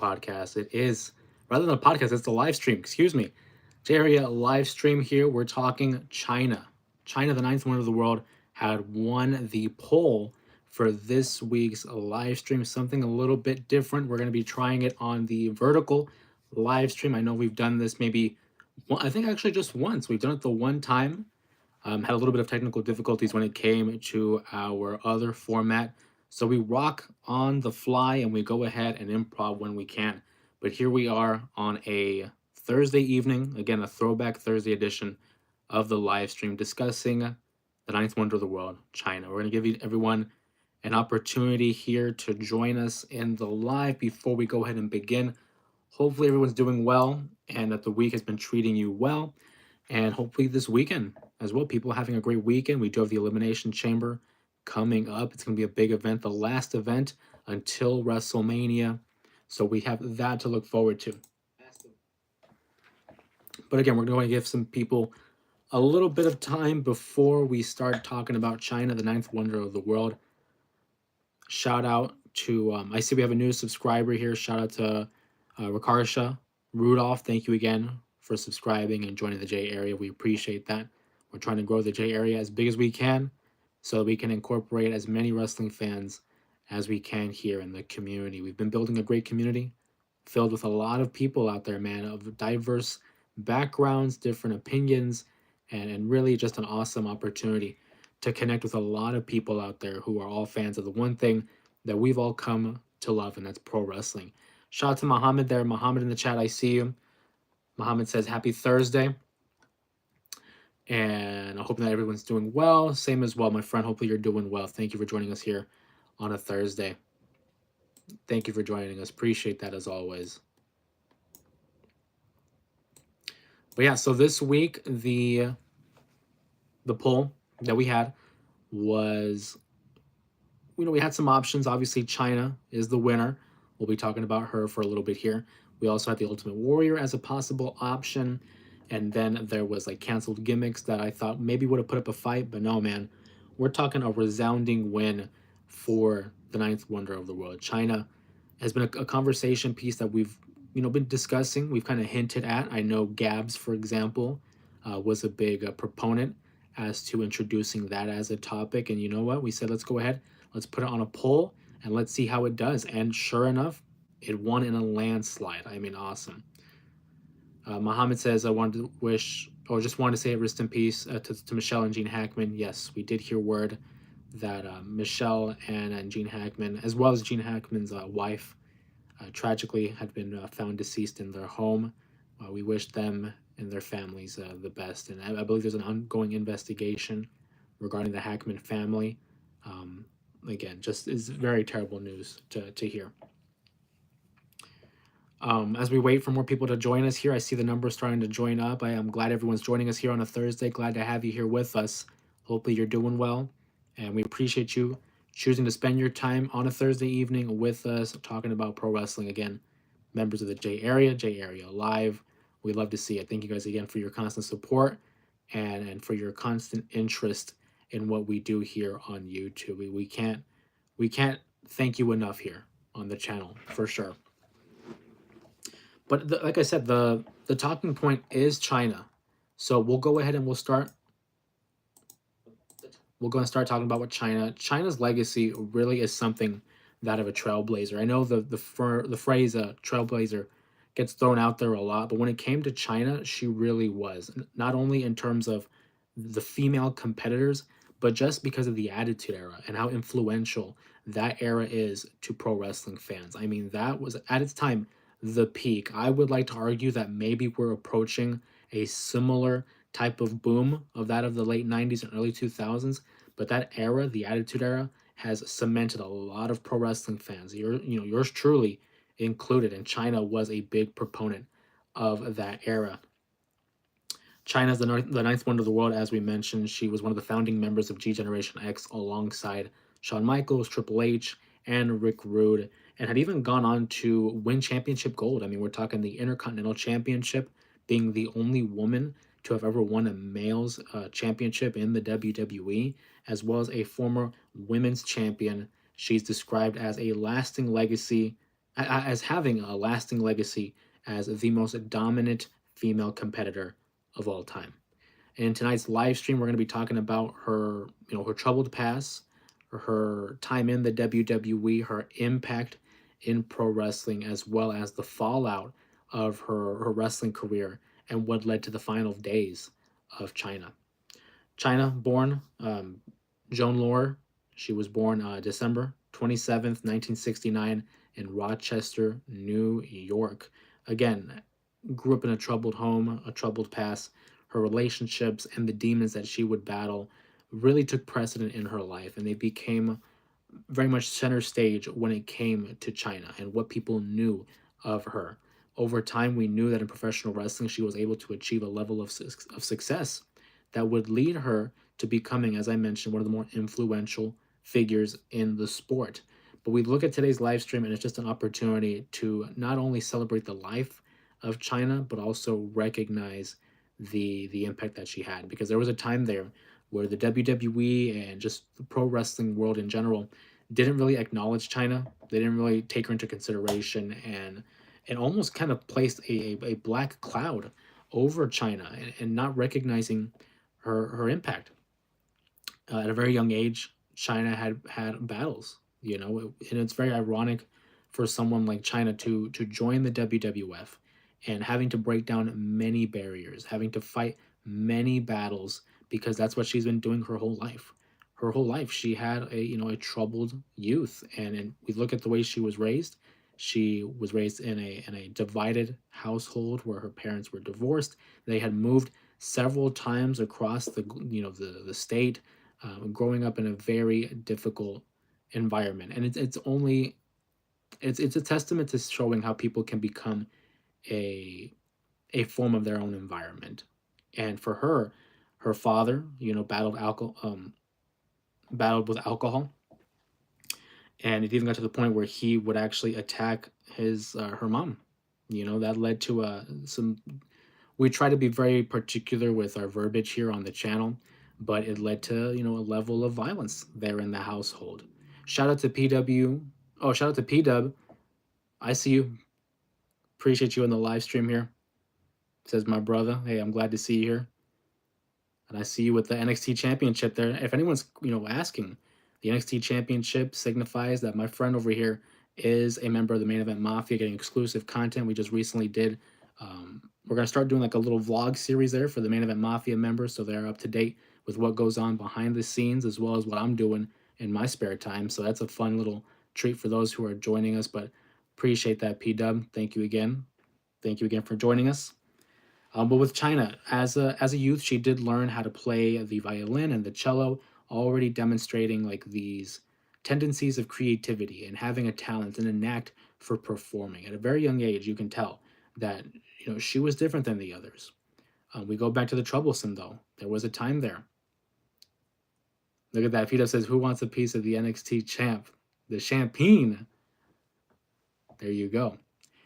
podcast. It is, rather than a podcast, it's a live stream. Excuse me. J Area live stream here. We're talking Chyna. Chyna, the ninth wonder of the world, had won the poll for this week's live stream. Something a little bit different. We're going to be trying it on the vertical live stream. I know we've done this maybe, I think actually just once. We've done it the one time. Had a little bit of technical difficulties when it came to our other format. So we rock on the fly and we go ahead and improv when we can. But here we are on a Thursday evening, again, a throwback Thursday edition of the live stream discussing the ninth wonder of the world, Chyna. We're going to give everyone an opportunity here to join us in the live before we go ahead and begin. Hopefully, everyone's doing well and that the week has been treating you well. And hopefully, this weekend as well, people are having a great weekend. We do have the Elimination Chamber coming up. It's going to be a big event, the last event until WrestleMania. So we have that to look forward to. But again, we're going to give some people a little bit of time before we start talking about Chyna, the ninth wonder of the world. Shout out to, I see we have a new subscriber here. Shout out to Rikarsha Rudolph. Thank you again for subscribing and joining the J Area. We appreciate that. We're trying to grow the J Area as big as we can so that we can incorporate as many wrestling fans as we can here in the community. We've been building a great community filled with a lot of people out there, man, of diverse backgrounds, different opinions, and really just an awesome opportunity to connect with a lot of people out there who are all fans of the one thing that we've all come to love, and that's pro wrestling. Shout out to Muhammad there. Muhammad in the chat, I see you. Muhammad says, happy Thursday. And I hope that everyone's doing well. Same as well, my friend. Hopefully you're doing well. Thank you for joining us here on a Thursday. Thank you for joining us. Appreciate that as always. But yeah, so this week the poll that we had was, we had some options. Obviously, Chyna is the winner. We'll be talking about her for a little bit here. We also had the Ultimate Warrior as a possible option. And then there was like canceled gimmicks that I thought maybe would have put up a fight. But no, man. We're talking a resounding win for the ninth wonder of the world. Chyna has been a conversation piece that we've been discussing. We've kind of hinted at. I know Gabs, for example, was a big proponent as to introducing that as a topic. And you know what? We said, let's go ahead. Let's put it on a poll and let's see how it does. And sure enough, it won in a landslide. I mean, awesome. Muhammad says, I wanted to wish, or just wanted to say rest in peace to Michelle and Gene Hackman. Yes, we did hear word that Michelle and Gene Hackman, as well as Gene Hackman's wife, tragically had been found deceased in their home. We wish them and their families the best. And I believe there's an ongoing investigation regarding the Hackman family. Again, just is very terrible news to hear. As we wait for more people to join us here, I see the numbers starting to join up. I am glad everyone's joining us here on a Thursday. Glad to have you here with us. Hopefully you're doing well. And we appreciate you choosing to spend your time on a Thursday evening with us talking about pro wrestling. Again, members of the J Area Live. We love to see it. Thank you guys again for your constant support and for your constant interest in what we do here on YouTube. We can't thank you enough here on the channel, for sure. But like I said, the talking point is Chyna. So we'll go ahead and we'll go and start talking about what Chyna's legacy really is something that of a trailblazer. I know the phrase trailblazer gets thrown out there a lot, but when it came to Chyna, she really was, not only in terms of the female competitors, but just because of the Attitude Era and how influential that era is to pro wrestling fans. I mean, that was at its time the peak. I would like to argue that maybe we're approaching a similar type of boom of that of the late 90s and early 2000s, but that era, the Attitude Era, has cemented a lot of pro wrestling fans. Yours truly included, and Chyna was a big proponent of that era. Chyna's the ninth wonder of the world, as we mentioned. She was one of the founding members of G Generation X alongside Shawn Michaels, Triple H, and Rick Rude, and had even gone on to win championship gold. I mean, we're talking the Intercontinental Championship, being the only woman to have ever won a male's championship in the WWE, as well as a former women's champion. She's described as a lasting legacy as having a lasting legacy as the most dominant female competitor of all time. In tonight's live stream, we're going to be talking about her, her troubled past, her time in the WWE, her impact in pro wrestling, as well as the fallout of her wrestling career and what led to the final days of Chyna. Chyna, born Joan Lore. She was born December 27th, 1969, in Rochester, New York. Again, grew up in a troubled home, a troubled past. Her relationships and the demons that she would battle really took precedent in her life, and they became very much center stage when it came to Chyna and what people knew of her. Over time, we knew that in professional wrestling, she was able to achieve a level of success that would lead her to becoming, as I mentioned, one of the more influential figures in the sport. But we look at today's live stream, and it's just an opportunity to not only celebrate the life of Chyna, but also recognize the impact that she had. Because there was a time there where the WWE and just the pro wrestling world in general didn't really acknowledge Chyna. They didn't really take her into consideration, and almost kind of placed a black cloud over Chyna, and not recognizing her impact. At a very young age, Chyna had battles, and it's very ironic for someone like Chyna to join the WWF and having to break down many barriers, having to fight many battles because that's what she's been doing her whole life. Her whole life, she had a troubled youth, and we look at the way she was raised. She was raised in a divided household where her parents were divorced. They had moved several times across the state, growing up in a very difficult environment, and it's a testament to showing how people can become a a form of their own environment. And for her, her father, battled with alcohol, and it even got to the point where he would actually attack his her mom. That led to some. We try to be very particular with our verbiage here on the channel, but it led to a level of violence there in the household. Shout out to PW. Oh, shout out to PW. I see you. Appreciate you in the live stream here. Says my brother. Hey, I'm glad to see you here. And I see you with the NXT Championship there. If anyone's asking, the NXT Championship signifies that my friend over here is a member of the Main Event Mafia, getting exclusive content. We just recently did. We're gonna start doing like a little vlog series there for the Main Event Mafia members, so they're up to date with what goes on behind the scenes, as well as what I'm doing in my spare time. So that's a fun little treat for those who are joining us. But appreciate that, P Dub. Thank you again. Thank you again for joining us. But with Chyna, as a youth, she did learn how to play the violin and the cello, already demonstrating like these tendencies of creativity and having a talent and a knack for performing. At a very young age, you can tell that she was different than the others. We go back to the troublesome though. There was a time there. Look at that. Peter says, "Who wants a piece of the NXT champ, the champagne?" There you go.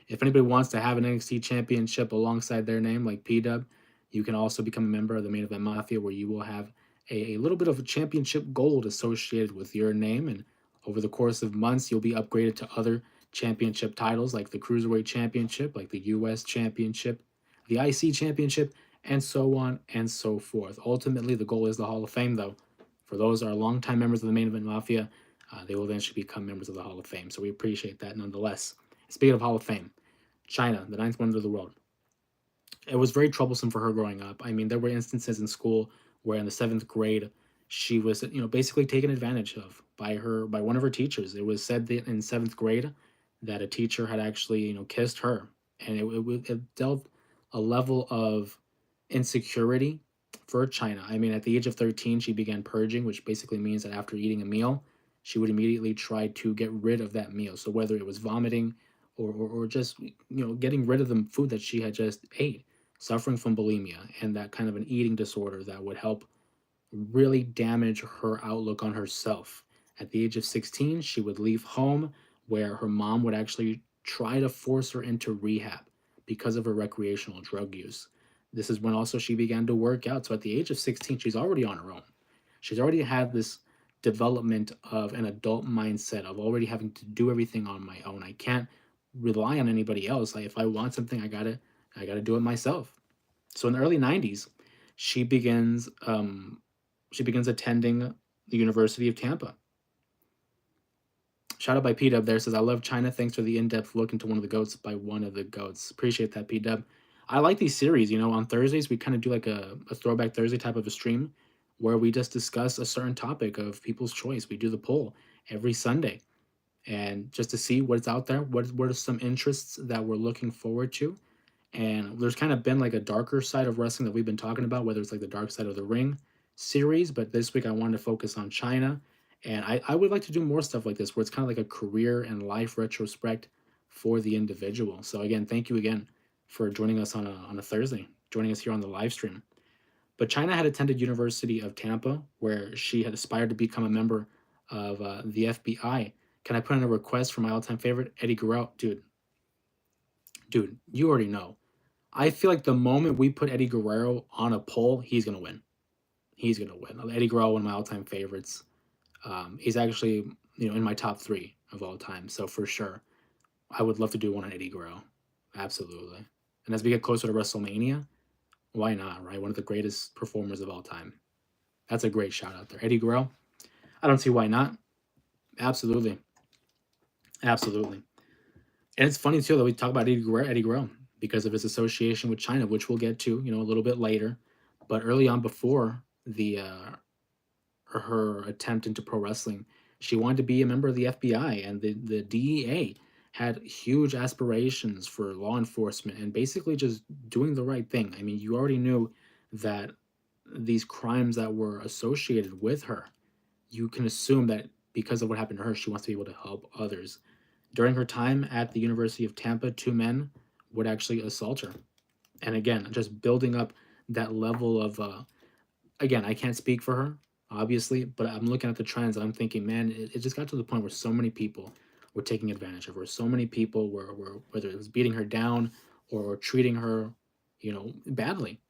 If anybody wants to have an NXT championship alongside their name, like P-Dub, you can also become a member of the Main Event Mafia, where you will have a little bit of a championship gold associated with your name. And over the course of months, you'll be upgraded to other championship titles like the Cruiserweight Championship, like the US Championship, the IC Championship, and so on and so forth. Ultimately, the goal is the Hall of Fame, though. For those who are longtime members of the Main Event Mafia, they will eventually become members of the Hall of Fame. So we appreciate that nonetheless. Speaking of Hall of Fame, Chyna, the ninth wonder of the world. It was very troublesome for her growing up. I mean, there were instances in school where in the seventh grade, she was, basically taken advantage of by one of her teachers. It was said that in seventh grade that a teacher had actually, kissed her, and it dealt a level of insecurity for Chyna. I mean, at the age of 13, she began purging, which basically means that after eating a meal, she would immediately try to get rid of that meal. So whether it was vomiting or just getting rid of the food that she had just ate, suffering from bulimia and that kind of an eating disorder that would help really damage her outlook on herself. At the age of 16, she would leave home, where her mom would actually try to force her into rehab because of her recreational drug use. This is when also she began to work out. So at the age of 16, she's already on her own. She's already had this development of an adult mindset of already having to do everything on my own. I can't rely on anybody else. Like if I want something, I gotta do it myself. So in the early '90s, she begins she begins attending the University of Tampa. Shout out by P Dub there says, I love China. Thanks for the in depth look into one of the goats by one of the goats. Appreciate that, P Dub. I like these series. On Thursdays, we kind of do like a throwback Thursday type of a stream where we just discuss a certain topic of people's choice. We do the poll every Sunday and just to see what's out there, what are some interests that we're looking forward to. And there's kind of been like a darker side of wrestling that we've been talking about, whether it's like the Dark Side of the Ring series. But this week I wanted to focus on China. And I would like to do more stuff like this where it's kind of like a career and life retrospect for the individual. So again, thank you again for joining us on a Thursday, joining us here on the live stream. But China had attended University of Tampa, where she had aspired to become a member of the FBI. Can I put in a request for my all-time favorite, Eddie Guerrero? Dude, you already know. I feel like the moment we put Eddie Guerrero on a poll, he's gonna win. He's gonna win. Eddie Guerrero, one of my all-time favorites. He's actually in my top three of all time. So for sure, I would love to do one on Eddie Guerrero. Absolutely. And as we get closer to WrestleMania, why not? Right, one of the greatest performers of all time. That's a great shout out there, Eddie Guerrero. I don't see why not. Absolutely, absolutely. And it's funny too that we talk about Eddie Guerrero because of his association with China, which we'll get to, a little bit later. But early on, before the her attempt into pro wrestling, she wanted to be a member of the FBI, and the DEA had huge aspirations for law enforcement and basically just doing the right thing. I mean, you already knew that these crimes that were associated with her, you can assume that because of what happened to her, she wants to be able to help others. During her time at the University of Tampa, two men would actually assault her. And again, just building up that level of, again, I can't speak for her, obviously, but I'm looking at the trends and I'm thinking, man, it just got to the point where so many people were taking advantage of her. So many people were whether it was beating her down or treating her, badly,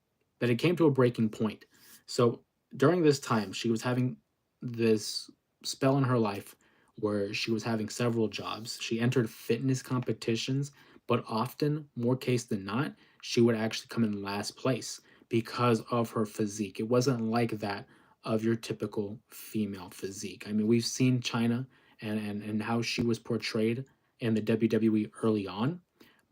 that it came to a breaking point. So during this time, she was having this spell in her life where she was having several jobs. She entered fitness competitions, but often, more case than not, she would actually come in last place because of her physique. It wasn't like that of your typical female physique. I mean, we've seen Chyna and how she was portrayed in the WWE early on,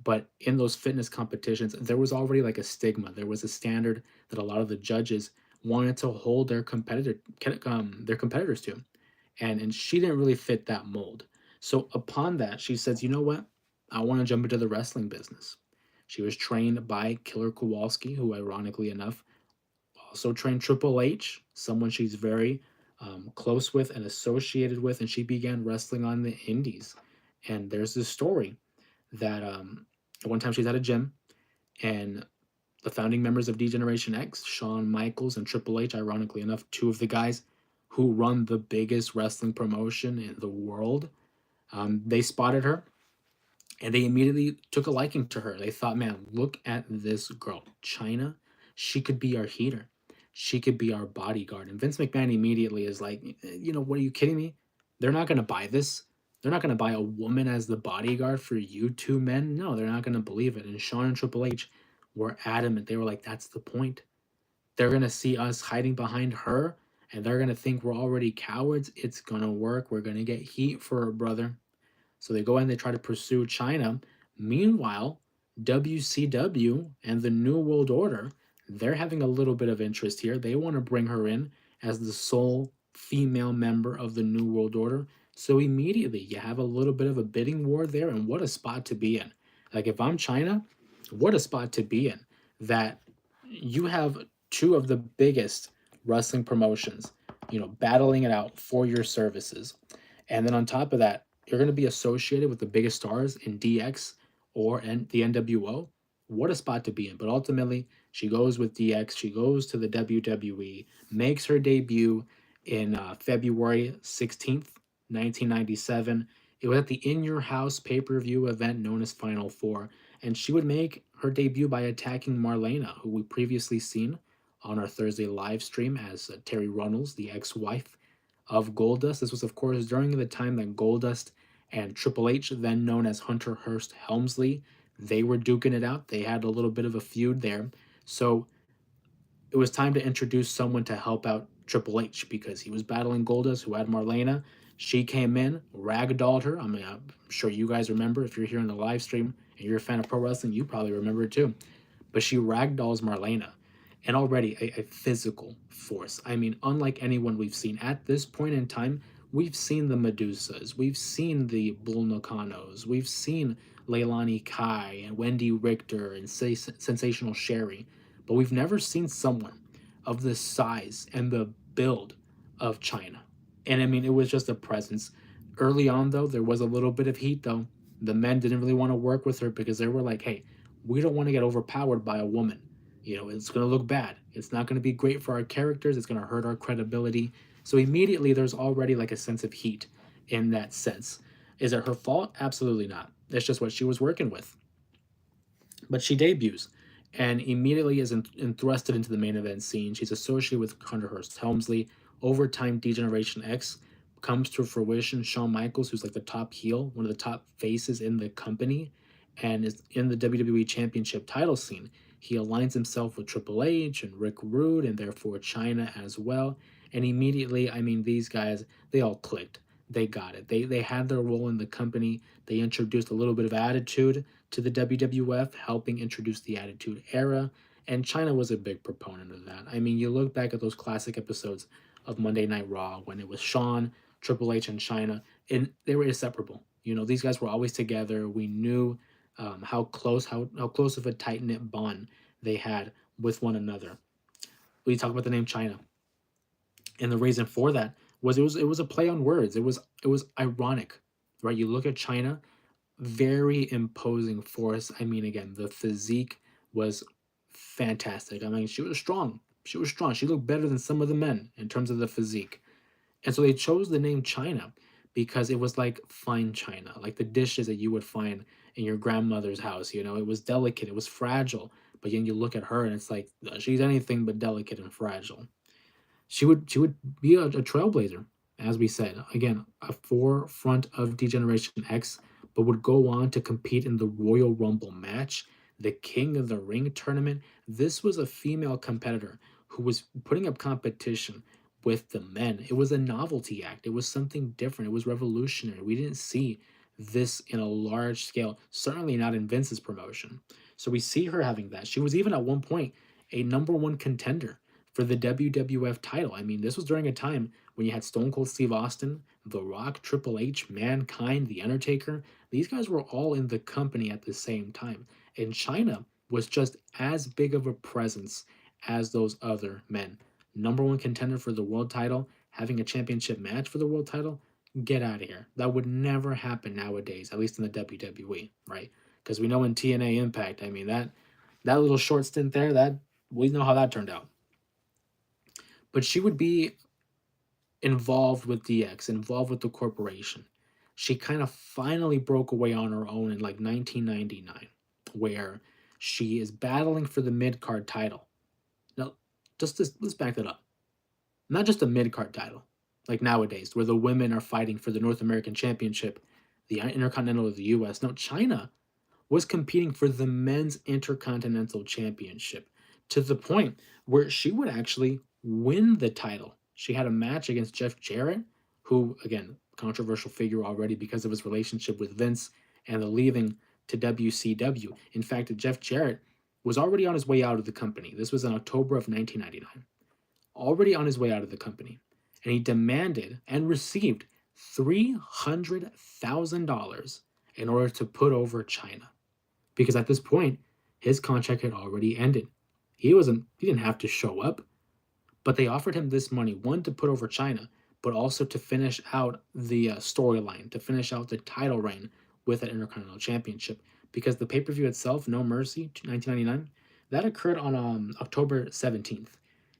but in those fitness competitions, there was already like a stigma. There was a standard that a lot of the judges wanted to hold their competitors to, and she didn't really fit that mold. So upon that, she says, you know what? I want to jump into the wrestling business. She was trained by Killer Kowalski, who ironically enough also trained Triple H, someone she's very close with and associated with, and she began wrestling on the indies. And there's this story that one time she's at a gym, and the founding members of D Generation X, Shawn Michaels and Triple H, ironically enough, two of the guys who run the biggest wrestling promotion in the world, they spotted her and they immediately took a liking to her. They thought, man, look at this girl, Chyna. She could be our heater. She could be our bodyguard. And Vince McMahon immediately is like, what are you kidding me? They're not going to buy this. They're not going to buy a woman as the bodyguard for you two men. No, they're not going to believe it. And Shawn and Triple H were adamant. They were like, that's the point. They're going to see us hiding behind her and they're going to think we're already cowards. It's going to work. We're going to get heat for her, brother. So they go and they try to pursue Chyna. Meanwhile, WCW and the New World Order, they're having a little bit of interest here. They want to bring her in as the sole female member of the New World Order. So immediately you have a little bit of a bidding war there, and what a spot to be in. Like if I'm Chyna, what a spot to be in. That you have two of the biggest wrestling promotions, battling it out for your services. And then on top of that, you're going to be associated with the biggest stars in DX or the NWO. What a spot to be in. But ultimately, she goes with DX. She goes to the WWE, makes her debut in February 16th, 1997. It was at the In Your House pay per view event known as Final Four. And she would make her debut by attacking Marlena, who we previously seen on our Thursday live stream as Terry Runnels, the ex wife of Goldust. This was, of course, during the time that Goldust and Triple H, then known as Hunter Hearst Helmsley. They were duking it out. They had a little bit of a feud there. So it was time to introduce someone to help out Triple H because he was battling Goldust, who had Marlena. She came in, ragdolled her. I mean, I'm sure you guys remember. If you're here in the live stream and you're a fan of pro wrestling, you probably remember it too. But she ragdolls Marlena, and already a physical force. I mean, unlike anyone we've seen at this point in time, we've seen the Medusas, we've seen the Bull Nakanos, we've seen Leilani Kai and Wendy Richter and Sensational Sherry, but we've never seen someone of the size and the build of Chyna. And I mean, it was just a presence. Early on, though, there was a little bit of heat, though. The men didn't really want to work with her because they were like, hey, we don't want to get overpowered by a woman. You know, it's going to look bad. It's not going to be great for our characters. It's going to hurt our credibility. So immediately there's already like a sense of heat in that sense. Is it her fault? Absolutely not. It's just what she was working with. But she debuts and immediately is thrusted into the main event scene. She's associated with Hunter Hearst Helmsley. Overtime Degeneration X comes to fruition. Shawn Michaels, who's like the top heel, one of the top faces in the company, and is in the WWE Championship title scene. He aligns himself with Triple H and Rick Rude and therefore Chyna as well. And immediately, I mean, these guys, they all clicked. They got it. They had their role in the company. They introduced a little bit of attitude to the WWF, helping introduce the Attitude Era. And Chyna was a big proponent of that. I mean, you look back at those classic episodes of Monday Night Raw when it was Shawn, Triple H, and Chyna, and they were inseparable. You know, these guys were always together. We knew how close of a tight knit bond they had with one another. We talk about the name Chyna, and the reason for that was it was a play on words. It was ironic, right? You look at Chyna, very imposing force. I mean, again, the physique was fantastic. I mean, she was strong. She was strong. She looked better than some of the men in terms of the physique. And so they chose the name China because it was like fine china, like the dishes that you would find in your grandmother's house. You know, it was delicate, it was fragile. But then you look at her and it's like she's anything but delicate and fragile. She would be a trailblazer, as we said. Again, a forefront of Degeneration X, but would go on to compete in the Royal Rumble match, the King of the Ring tournament. This was a female competitor who was putting up competition with the men. It was a novelty act. It was something different. It was revolutionary. We didn't see this in a large scale, certainly not in Vince's promotion. So we see her having that. She was even at one point a number one contender for the WWF title. I mean, this was during a time when you had Stone Cold Steve Austin, The Rock, Triple H, Mankind, The Undertaker. These guys were all in the company at the same time. And Chyna was just as big of a presence as those other men. Number one contender for the world title, having a championship match for the world title, get out of here. That would never happen nowadays, at least in the WWE, right? Because we know in TNA Impact, I mean that little short stint there, that we know how that turned out. But she would be involved with DX, involved with the corporation. She kind of finally broke away on her own in like 1999, where she is battling for the mid card title. Now, let's back that up. Not just a mid card title, like nowadays, where the women are fighting for the North American Championship, the Intercontinental of the US. No, Chyna was competing for the men's Intercontinental Championship to the point where she would actually win the title. She had a match against Jeff Jarrett, who, again, controversial figure already because of his relationship with Vince and the leaving to WCW. In fact, Jeff Jarrett was already on his way out of the company. This was in October of 1999. Already on his way out of the company. And he demanded and received $300,000 in order to put over Chyna, because at this point his contract had already ended. He didn't have to show up, but they offered him this money, one, to put over Chyna, but also to finish out the storyline, to finish out the title reign with an Intercontinental Championship, because the pay-per-view itself, No Mercy 1999, that occurred on October 17th.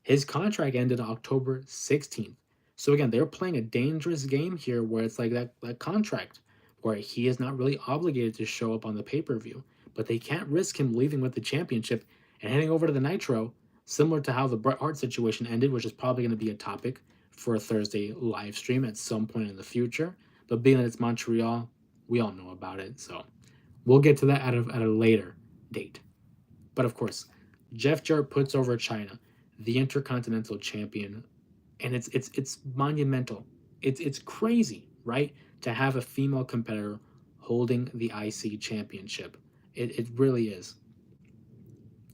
His contract ended on October 16th. So again, they're playing a dangerous game here where it's like that contract where he is not really obligated to show up on the pay-per-view, but they can't risk him leaving with the championship and heading over to the Nitro, similar to how the Bret Hart situation ended, which is probably going to be a topic for a Thursday live stream at some point in the future. But being that it's Montreal, We all know about it. So we'll get to that at a later date. But of course, Jeff Jarrett puts over Chyna, the Intercontinental Champion, and it's monumental. It's crazy, right? To have a female competitor holding the IC championship. It really is.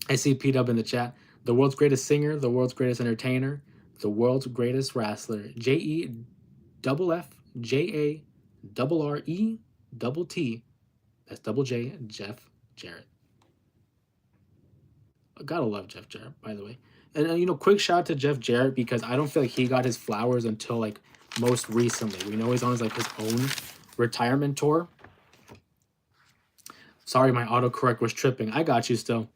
I see P Dub in the chat. The world's greatest singer, the world's greatest entertainer, the world's greatest wrestler. JEFFJARRE That's double J, Jeff Jarrett. Gotta love Jeff Jarrett, by the way. And quick shout out to Jeff Jarrett because I don't feel like he got his flowers until like most recently. We know he's on his own retirement tour. Sorry, my autocorrect was tripping. I got you still.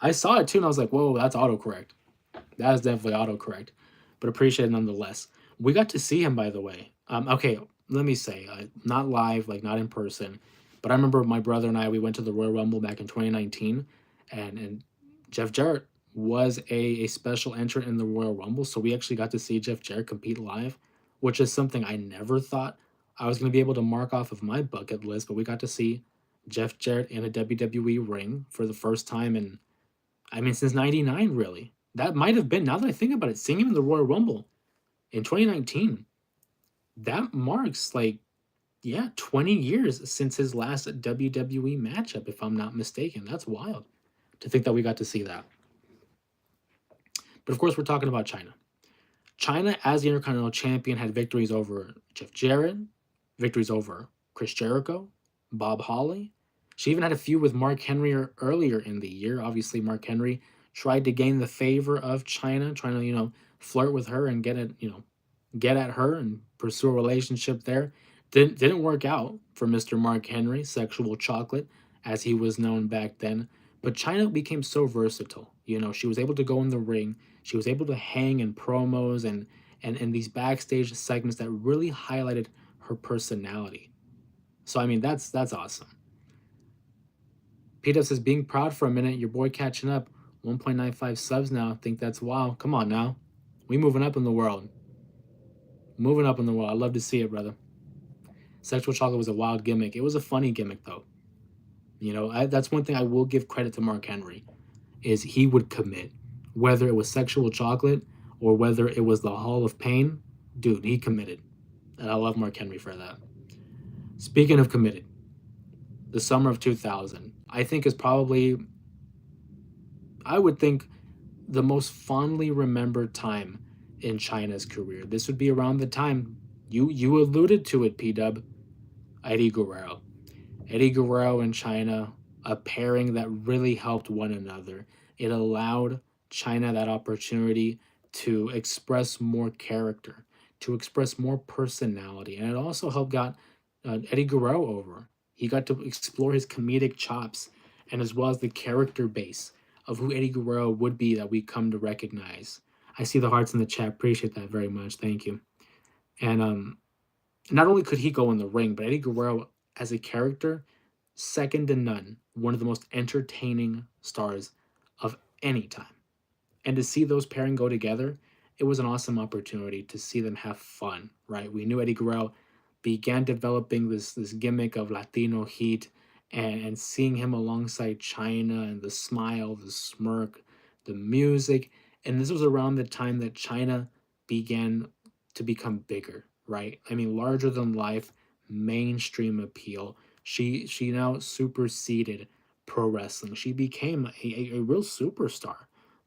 I saw it too, and I was like, whoa, that's autocorrect. That is definitely autocorrect, but appreciate it nonetheless. We got to see him, by the way. Okay, let me say, not live, like not in person, but I remember my brother and I, we went to the Royal Rumble back in 2019, and Jeff Jarrett was a special entrant in the Royal Rumble, so we actually got to see Jeff Jarrett compete live, which is something I never thought I was going to be able to mark off of my bucket list, but we got to see Jeff Jarrett in a WWE ring for the first time in, I mean, since '99, really. That might have been, now that I think about it, seeing him in the Royal Rumble in 2019, that marks like, yeah, 20 years since his last WWE matchup, if I'm not mistaken. That's wild to think that we got to see that. But of course, we're talking about Chyna. Chyna, as the Intercontinental Champion, had victories over Jeff Jarrett, victories over Chris Jericho, Bob Holly. She even had a feud with Mark Henry earlier in the year. Obviously, Mark Henry tried to gain the favor of Chyna, trying to, flirt with her and get at her and pursue a relationship there. Didn't work out for Mr. Mark Henry, sexual chocolate, as he was known back then. But Chyna became so versatile. She was able to go in the ring. She was able to hang in promos and these backstage segments that really highlighted her personality. So I mean, that's awesome. Peter says, being proud for a minute, your boy catching up. 1.95 subs now. I think that's wow. Come on now. We moving up in the world. Moving up in the world. I love to see it, brother. Sexual chocolate was a wild gimmick. It was a funny gimmick, though. That's one thing I will give credit to Mark Henry, is he would commit. Whether it was sexual chocolate or whether it was the Hall of Pain, dude, he committed. And I love Mark Henry for that. Speaking of committed, the summer of 2000, I think is probably, I would think, the most fondly remembered time in Chyna's career. This would be around the time you alluded to it, P-Dub, Eddie Guerrero. Eddie Guerrero and Chyna, a pairing that really helped one another. It allowed Chyna that opportunity to express more character, to express more personality, and it also helped got Eddie Guerrero over. He got to explore his comedic chops and as well as the character base of who Eddie Guerrero would be that we come to recognize. I see the hearts in the chat. Appreciate that very much. Thank you. And not only could he go in the ring, but Eddie Guerrero as a character, second to none, one of the most entertaining stars of any time. And to see those pairing go together, it was an awesome opportunity to see them have fun, right? We knew Eddie Guerrero began developing this gimmick of Latino heat, and seeing him alongside Chyna and the smile, the smirk, the music. And this was around the time that Chyna began to become bigger, right? I mean, larger than life, mainstream appeal. She now superseded pro wrestling. She became a real superstar.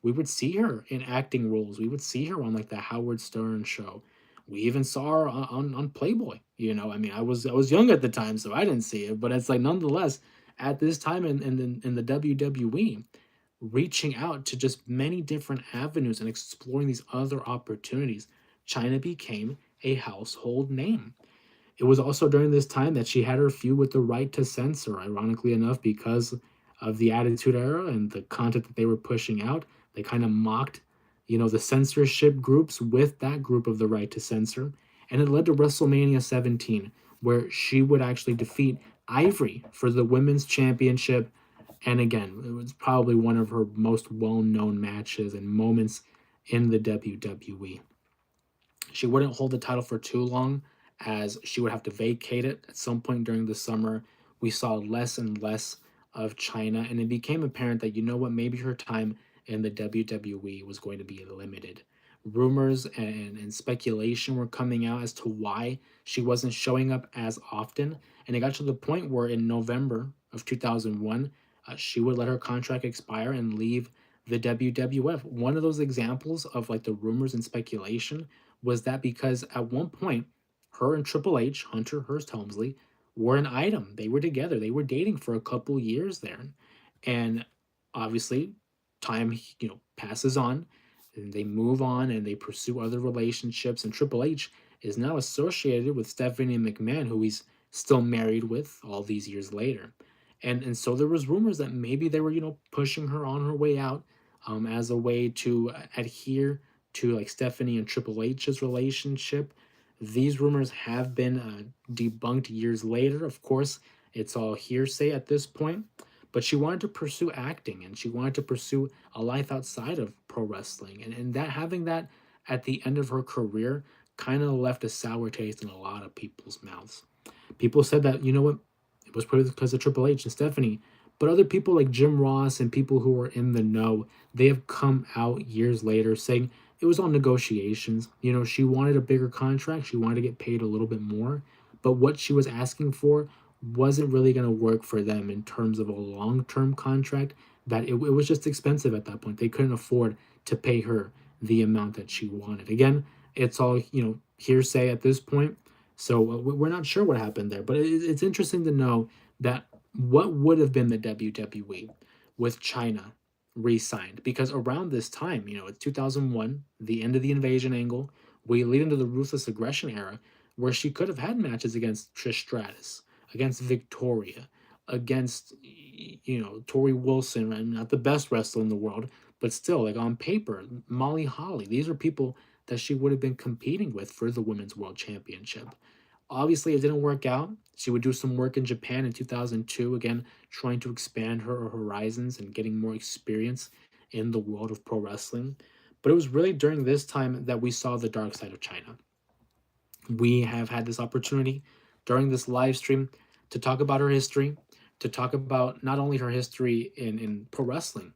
We would see her in acting roles. We would see her on like the Howard Stern show. We even saw her on Playboy. I mean, I was young at the time, so I didn't see it. But it's like nonetheless, at this time in the WWE, reaching out to just many different avenues and exploring these other opportunities, Chyna became a household name. It was also during this time that she had her feud with the Right to Censor, ironically enough, because of the Attitude Era and the content that they were pushing out. They kind of mocked, the censorship groups with that group of the Right to Censor. And it led to WrestleMania 17, where she would actually defeat Ivory for the women's championship. And again, it was probably one of her most well-known matches and moments in the WWE. She wouldn't hold the title for too long as she would have to vacate it at some point during the summer. We saw less and less of Chyna, and it became apparent that, you know what, maybe her time in the WWE was going to be limited. Rumors and speculation were coming out as to why she wasn't showing up as often. And it got to the point where in November of 2001, she would let her contract expire and leave the WWF. One of those examples of like the rumors and speculation was that because at one point, her and Triple H, Hunter Hearst Helmsley, were an item. They were together. They were dating for a couple years there. And obviously, time, passes on, and they move on and they pursue other relationships. And Triple H is now associated with Stephanie McMahon, who he's still married with all these years later. And so there was rumors that maybe they were, pushing her on her way out, as a way to adhere to like Stephanie and Triple H's relationship. These rumors have been debunked years later. Of course, it's all hearsay at this point. But she wanted to pursue acting, and she wanted to pursue a life outside of pro wrestling. And that, having that at the end of her career, kind of left a sour taste in a lot of people's mouths. People said that, you know what, it was probably because of Triple H and Stephanie. But other people like Jim Ross and people who were in the know, they have come out years later saying it was on negotiations. She wanted a bigger contract. She wanted to get paid a little bit more. But what she was asking for wasn't really going to work for them in terms of a long term contract, that it was just expensive at that point. They couldn't afford to pay her the amount that she wanted. Again, it's all, hearsay at this point. So we're not sure what happened there, but it's interesting to know that what would have been the WWE with Chyna re-signed, because around this time, it's 2001, the end of the invasion angle, we lead into the ruthless aggression era, where she could have had matches against Trish Stratus, against Victoria, against Tori Wilson, right? Not the best wrestler in the world, but still, like on paper, Molly Holly. These are people that she would have been competing with for the Women's World Championship. Obviously, it didn't work out. She would do some work in Japan in 2002, again, trying to expand her horizons and getting more experience in the world of pro wrestling. But it was really during this time that we saw the dark side of Chyna. We have had this opportunity during this live stream to talk about her history, to talk about not only her history in pro wrestling,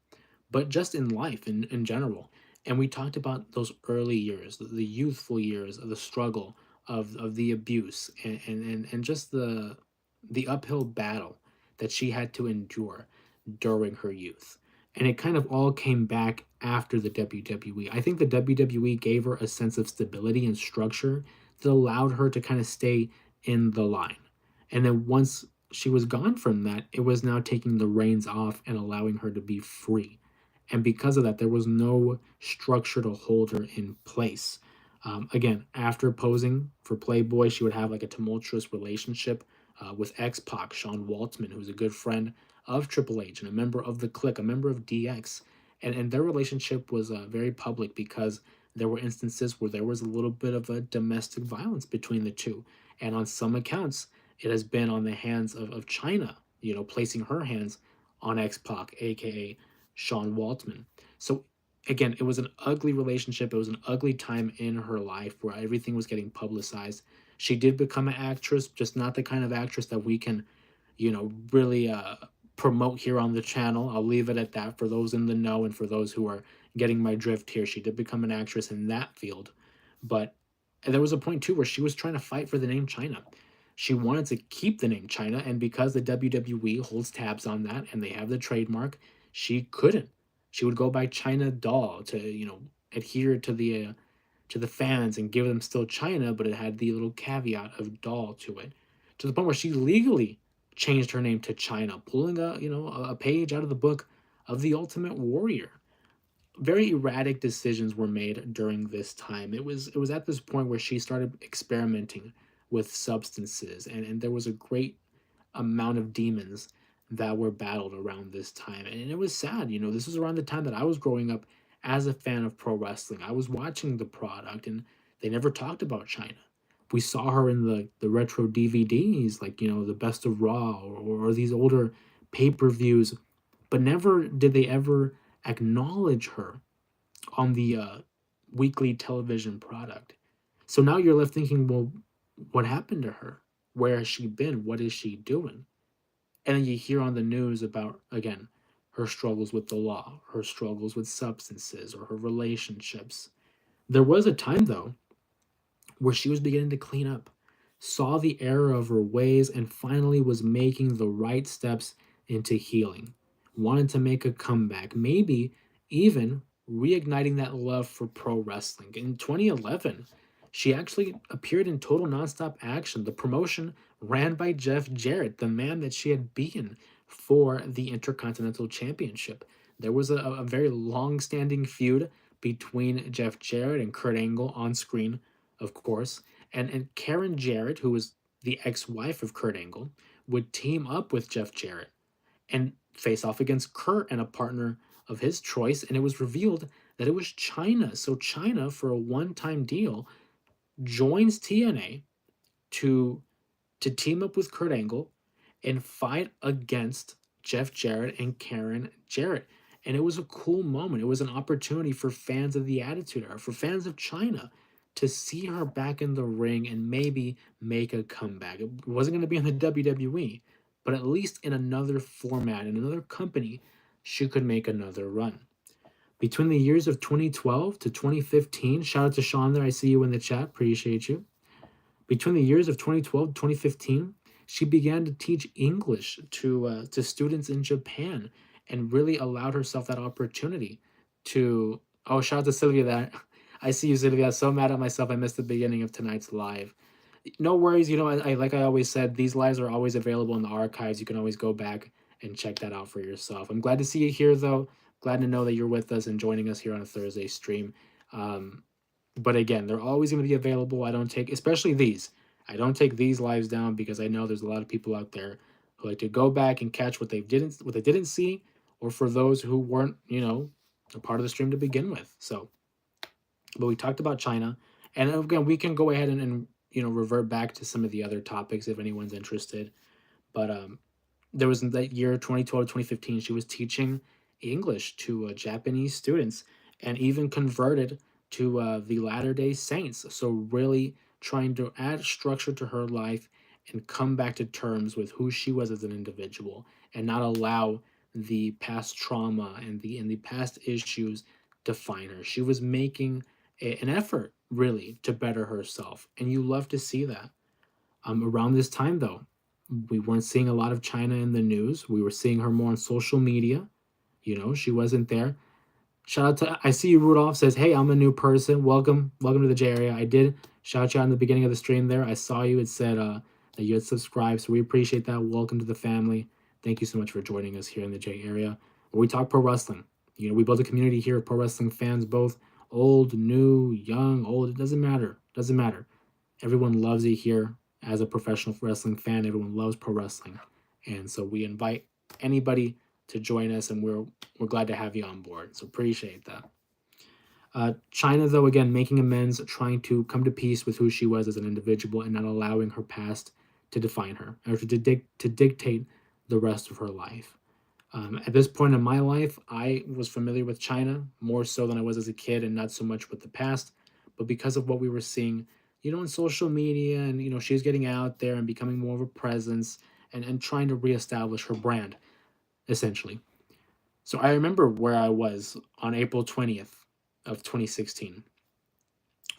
but just in life in general. And we talked about those early years, the youthful years of the struggle, of the abuse, and just the uphill battle that she had to endure during her youth. And it kind of all came back after the WWE. I think the WWE gave her a sense of stability and structure that allowed her to kind of stay in the line. And then once she was gone from that, it was now taking the reins off and allowing her to be free. And because of that, there was no structure to hold her in place. Again, after posing for Playboy, she would have like a tumultuous relationship with X Pac, Sean Waltman, who's a good friend of Triple H and a member of the Clique, a member of DX. And their relationship was very public because there were instances where there was a little bit of a domestic violence between the two. And on some accounts, it has been on the hands of Chyna, placing her hands on X Pac, aka Sean Waltman. So again, it was an ugly relationship. It was an ugly time in her life where everything was getting publicized. She did become an actress, just not the kind of actress that we can, really promote here on the channel. I'll leave it at that for those in the know and for those who are getting my drift here. She did become an actress in that field. But there was a point too where she was trying to fight for the name Chyna. She wanted to keep the name Chyna, and because the WWE holds tabs on that and they have the trademark, she couldn't. She would go by Chyna Doll to, adhere to the fans and give them still Chyna, but it had the little caveat of doll to it. To the point where she legally changed her name to Chyna, pulling a page out of the book of the Ultimate Warrior. Very erratic decisions were made during this time. It was at this point where she started experimenting with substances, and there was a great amount of demons that were battled around this time. And it was sad. This was around the time that I was growing up as a fan of pro wrestling. I was watching the product, and they never talked about Chyna. We saw her in the retro DVDs, like, the Best of Raw, or these older pay-per-views, but never did they ever acknowledge her on the weekly television product. So now you're left thinking, well, What happened to her? Where has she been? What is she doing? And then you hear on the news about, again, her struggles with the law, her struggles with substances, or her relationships. There was a time, though, where she was beginning to clean up, saw the error of her ways, and finally was making the right steps into healing. Wanted to make a comeback, maybe even reigniting that love for pro wrestling. In 2011, she actually appeared in Total Nonstop Action, the promotion ran by Jeff Jarrett, the man that she had beaten for the Intercontinental Championship. There was a very long standing feud between Jeff Jarrett and Kurt Angle on screen, of course. And Karen Jarrett, who was the ex-wife of Kurt Angle, would team up with Jeff Jarrett and face off against Kurt and a partner of his choice. And it was revealed that it was Chyna. So Chyna, for a one-time deal, joins TNA to team up with Kurt Angle and fight against Jeff Jarrett and Karen Jarrett. And it was a cool moment. It was an opportunity for fans of the Attitude Era, for fans of China, to see her back in the ring and maybe make a comeback. It wasn't going to be in the WWE, but at least in another format, in another company, she could make another run. Between the years of 2012 to 2015, shout out to Sean there. I see you in the chat. Appreciate you. Between the years of 2012 and 2015, she began to teach English to students in Japan and really allowed herself that opportunity to. Oh, shout out to Sylvia there. I see you, Sylvia. So mad at myself. I missed the beginning of tonight's live. No worries. You know, like I always said, these lives are always available in the archives. You can always go back and check that out for yourself. I'm glad to see you here, though. Glad to know that you're with us and joining us here on a Thursday stream. But again, they're always going to be available. I don't take, especially these. I don't take these lives down because I know there's a lot of people out there who like to go back and catch what they didn't see, or for those who weren't, a part of the stream to begin with. So, but we talked about China, and again, we can go ahead and revert back to some of the other topics if anyone's interested. But there was in that year 2012 2015, she was teaching English to Japanese students and even converted to the Latter day Saints. So really trying to add structure to her life and come back to terms with who she was as an individual and not allow the past trauma and the past issues define her. She was making an effort really to better herself, and you love to see that. Around this time, though, we weren't seeing a lot of Chyna in the news. We were seeing her more on social media. She wasn't there. Shout out to I see you, Rudolph says, "Hey, I'm a new person. Welcome to the J area." I did shout you out in the beginning of the stream there. I saw you. It said that you had subscribed, so we appreciate that. Welcome to the family. Thank you so much for joining us here in the J area, where we talk pro wrestling. We build a community here of pro wrestling fans, both old, new, young, old. It doesn't matter. Doesn't matter. Everyone loves it here. As a professional wrestling fan, everyone loves pro wrestling, and so we invite anybody to join us, and we're glad to have you on board. So appreciate that. Chyna, though, again, making amends, trying to come to peace with who she was as an individual, and not allowing her past to define her or to dictate the rest of her life. At this point in my life, I was familiar with Chyna more so than I was as a kid, and not so much with the past. But because of what we were seeing, in social media, and she's getting out there and becoming more of a presence, and trying to reestablish her brand, essentially. So I remember where I was on April 20th of 2016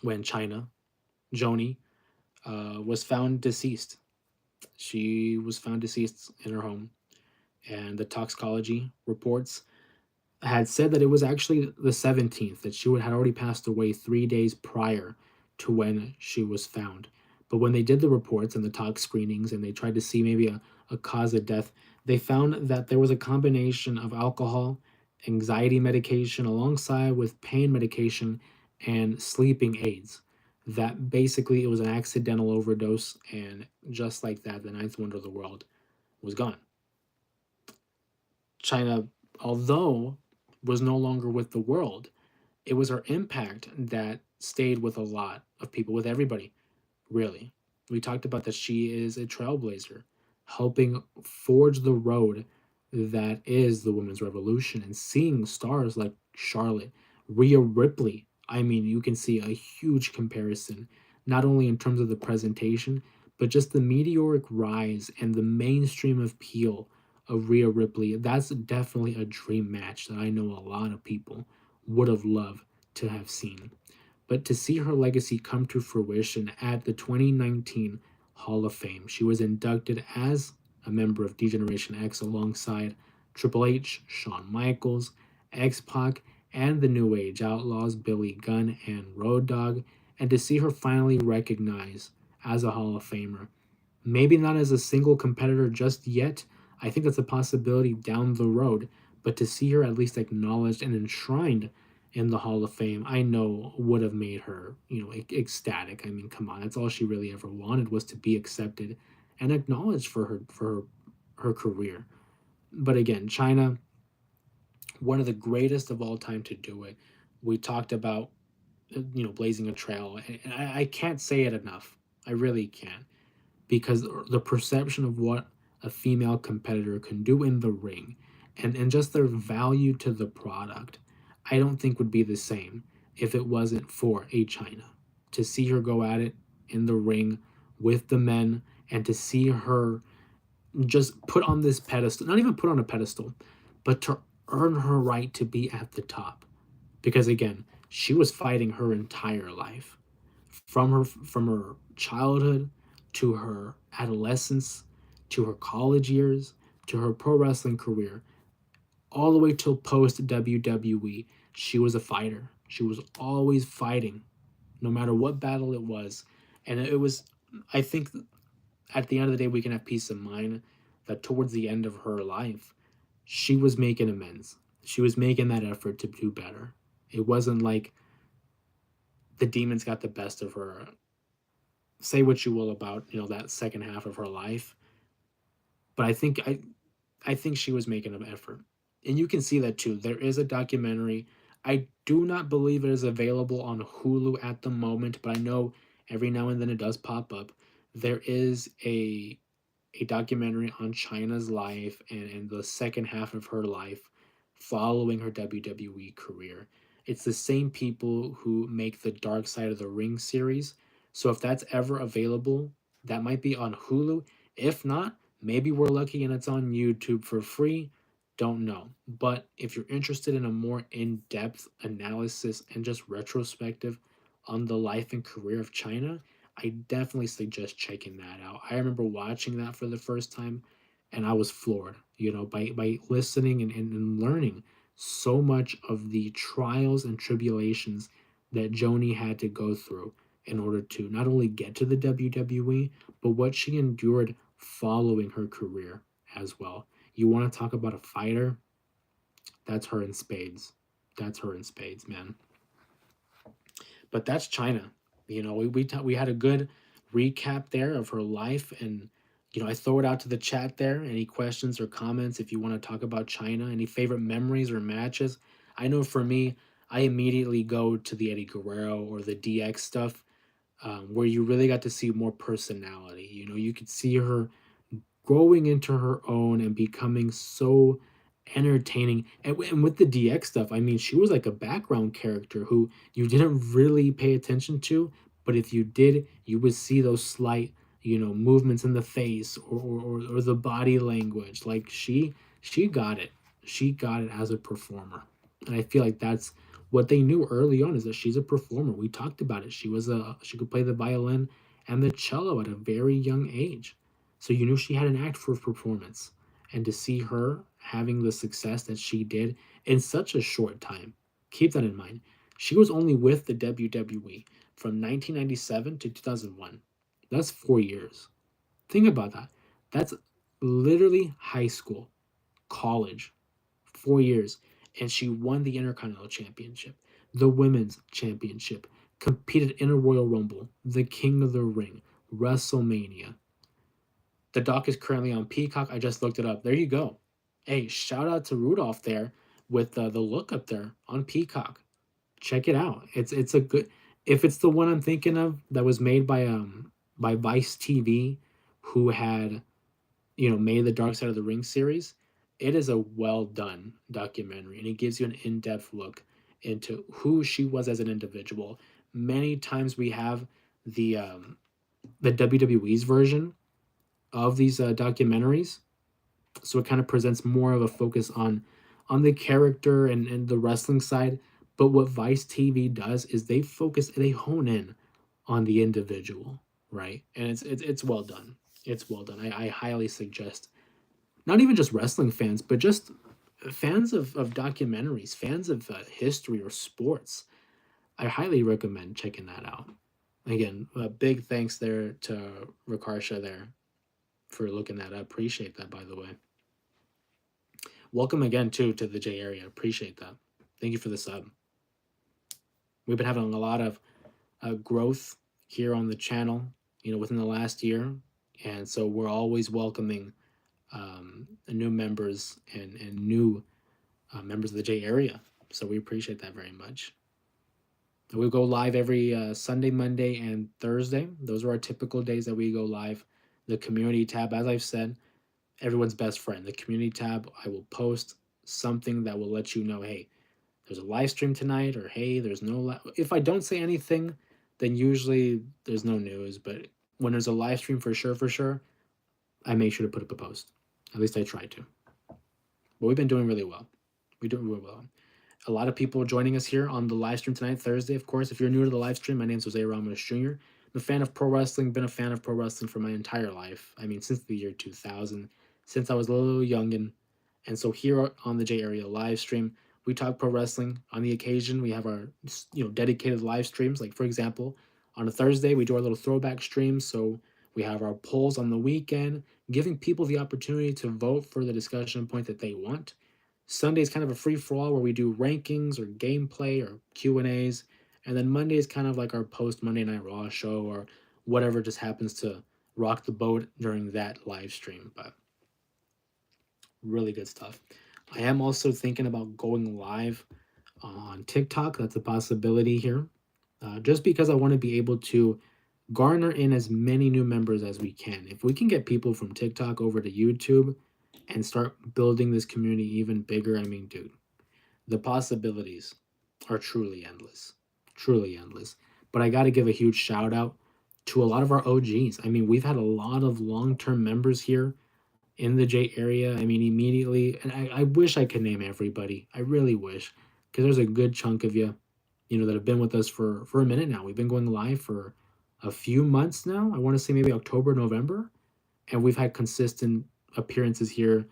when Chyna, Joni, was found deceased. She was found deceased in her home, and the toxicology reports had said that it was actually the 17th, that she had already passed away 3 days prior to when she was found. But when they did the reports and the tox screenings and they tried to see maybe a cause of death, they found that there was a combination of alcohol, anxiety medication, alongside with pain medication and sleeping aids. That basically it was an accidental overdose, and just like that, the ninth wonder of the world was gone. Chyna, although was no longer with the world, it was her impact that stayed with a lot of people, with everybody, really. We talked about that she is a trailblazer, helping forge the road that is the women's revolution, and seeing stars like Charlotte, Rhea Ripley. I mean, you can see a huge comparison not only in terms of the presentation, but just the meteoric rise and the mainstream appeal of Rhea Ripley. That's definitely a dream match that I know a lot of people would have loved to have seen. But to see her legacy come to fruition at the 2019 Hall of Fame, she was inducted as a member of D-Generation X alongside Triple H, Shawn Michaels, X-Pac, and the New Age Outlaws, Billy Gunn and Road Dogg, and to see her finally recognized as a Hall of Famer. Maybe not as a single competitor just yet. I think that's a possibility down the road. But to see her at least acknowledged and enshrined in the Hall of Fame, I know would have made her, ecstatic. I mean, come on, that's all she really ever wanted was to be accepted and acknowledged for her career. But again, Chyna, one of the greatest of all time to do it. We talked about, blazing a trail, and I can't say it enough. I really can't, because the perception of what a female competitor can do in the ring and just their value to the product, I don't think would be the same if it wasn't for a Chyna. To see her go at it in the ring with the men and to see her just put on this pedestal, not even put on a pedestal, but to earn her right to be at the top. Because again, she was fighting her entire life from her childhood to her adolescence to her college years to her pro wrestling career all the way till post WWE. She was a fighter. She was always fighting no matter what battle it was. And it was, I think, at the end of the day we can have peace of mind that towards the end of her life she was making amends. She was making that effort to do better. It wasn't like the demons got the best of her. Say what you will about, that second half of her life, but I think she was making an effort, and you can see that too. There is a documentary. I do not believe it is available on Hulu at the moment, but I know every now and then it does pop up. There is a documentary on Chyna's life and the second half of her life following her WWE career. It's the same people who make the Dark Side of the Ring series. So if that's ever available, that might be on Hulu. If not, maybe we're lucky and it's on YouTube for free. Don't know. But if you're interested in a more in depth analysis and just retrospective on the life and career of Chyna, I definitely suggest checking that out. I remember watching that for the first time and I was floored, by listening and learning so much of the trials and tribulations that Joni had to go through in order to not only get to the WWE, but what she endured following her career as well. You want to talk about a fighter? That's her in spades. That's her in spades, man. But that's Chyna. We had a good recap there of her life, and I throw it out to the chat there. Any questions or comments if you want to talk about Chyna? Any favorite memories or matches? I know for me, I immediately go to the Eddie Guerrero or the DX stuff, where you really got to see more personality. You could see her growing into her own and becoming so entertaining. And with the DX stuff, I mean, she was like a background character who you didn't really pay attention to, but if you did, you would see those slight, movements in the face or the body language. Like she got it. She got it as a performer. And I feel like that's what they knew early on, is that she's a performer. We talked about it. She could play the violin and the cello at a very young age. So you knew she had an act for performance. And to see her having the success that she did in such a short time, keep that in mind. She was only with the WWE from 1997 to 2001. That's 4 years. Think about that. That's literally high school, college, 4 years. And she won the Intercontinental Championship, the Women's Championship, competed in a Royal Rumble, the King of the Ring, WrestleMania. The doc is currently on Peacock. I just looked it up. There you go. Hey, shout out to Rudolph there with the look up there on Peacock. Check it out. It's a good. If it's the one I'm thinking of that was made by Vice TV, who had made the Dark Side of the Ring series, it is a well done documentary, and it gives you an in depth look into who she was as an individual. Many times we have the WWE's version of these documentaries. So it kind of presents more of a focus on the character and the wrestling side. But what Vice TV does is they hone in on the individual, right? And it's well done. It's well done. I highly suggest not even just wrestling fans, but just fans of documentaries, fans of history or sports. I highly recommend checking that out. Again, a big thanks there to Rikarsha there for looking that up. Appreciate that, by the way. Welcome again too to the J area. Appreciate that. Thank you for the sub. We've been having a lot of growth here on the channel, within the last year, and so we're always welcoming new members and new members of the J area. So we appreciate that very much. We go live every Sunday, Monday, and Thursday. Those are our typical days that we go live. The community tab, as I've said, everyone's best friend. The community tab, I will post something that will let you know, hey, there's a live stream tonight, or hey, there's no. If I don't say anything, then usually there's no news. But when there's a live stream for sure, I make sure to put up a post. At least I try to. But we've been doing really well. We're doing really well. A lot of people joining us here on the live stream tonight, Thursday, of course. If you're new to the live stream, my name's Jose Ramos Jr. I'm a fan of pro wrestling, been a fan of pro wrestling for my entire life. I mean, since the year 2000, since I was a little youngin'. And so here on the J Area live stream, we talk pro wrestling. On the occasion, we have our dedicated live streams. Like, for example, on a Thursday, we do our little throwback stream. So we have our polls on the weekend, giving people the opportunity to vote for the discussion point that they want. Sunday is kind of a free for all where we do rankings or gameplay or Q and A's, and then Monday is kind of like our post Monday Night Raw show or whatever just happens to rock the boat during that live stream. But really good stuff. I am also thinking about going live on TikTok. That's a possibility here, just because I want to be able to garner in as many new members as we can. If we can get people from TikTok over to YouTube and start building this community even bigger, I mean, dude, the possibilities are truly endless. Truly endless. But I got to give a huge shout out to a lot of our OGs. I mean, we've had a lot of long term members here in the J area. I mean, immediately, and I wish I could name everybody. I really wish, because there's a good chunk of you, that have been with us for a minute now. We've been going live for a few months now. I want to say maybe October, November, and we've had consistent appearances here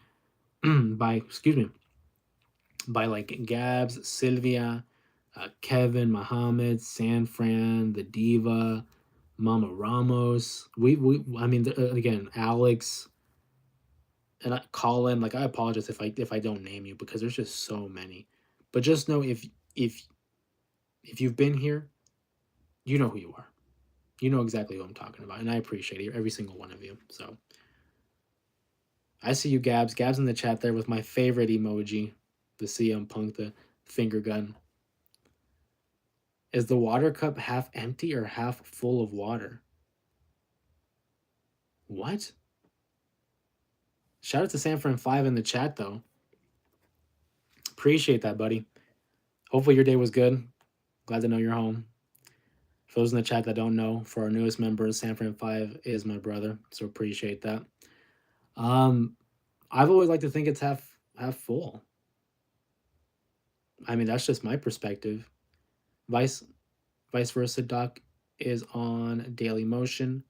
by like Gabs, Sylvia, Kevin, Mohammed, San Fran, the Diva, Mama Ramos. I mean, again, Alex and Colin. Like, I apologize if I don't name you because there's just so many. But just know if you've been here, you know who you are. You know exactly who I'm talking about, and I appreciate every single one of you. So I see you, Gabs. Gabs in the chat there with my favorite emoji, the CM Punk, the finger gun. Is the water cup half empty or half full of water? What? Shout out to San Fran 5 in the chat, though. Appreciate that, buddy. Hopefully your day was good. Glad to know you're home. For those in the chat that don't know, for our newest members, San Fran 5 is my brother, so appreciate that. I've always liked to think it's half full. I mean, that's just my perspective. Vice versa doc is on Daily Motion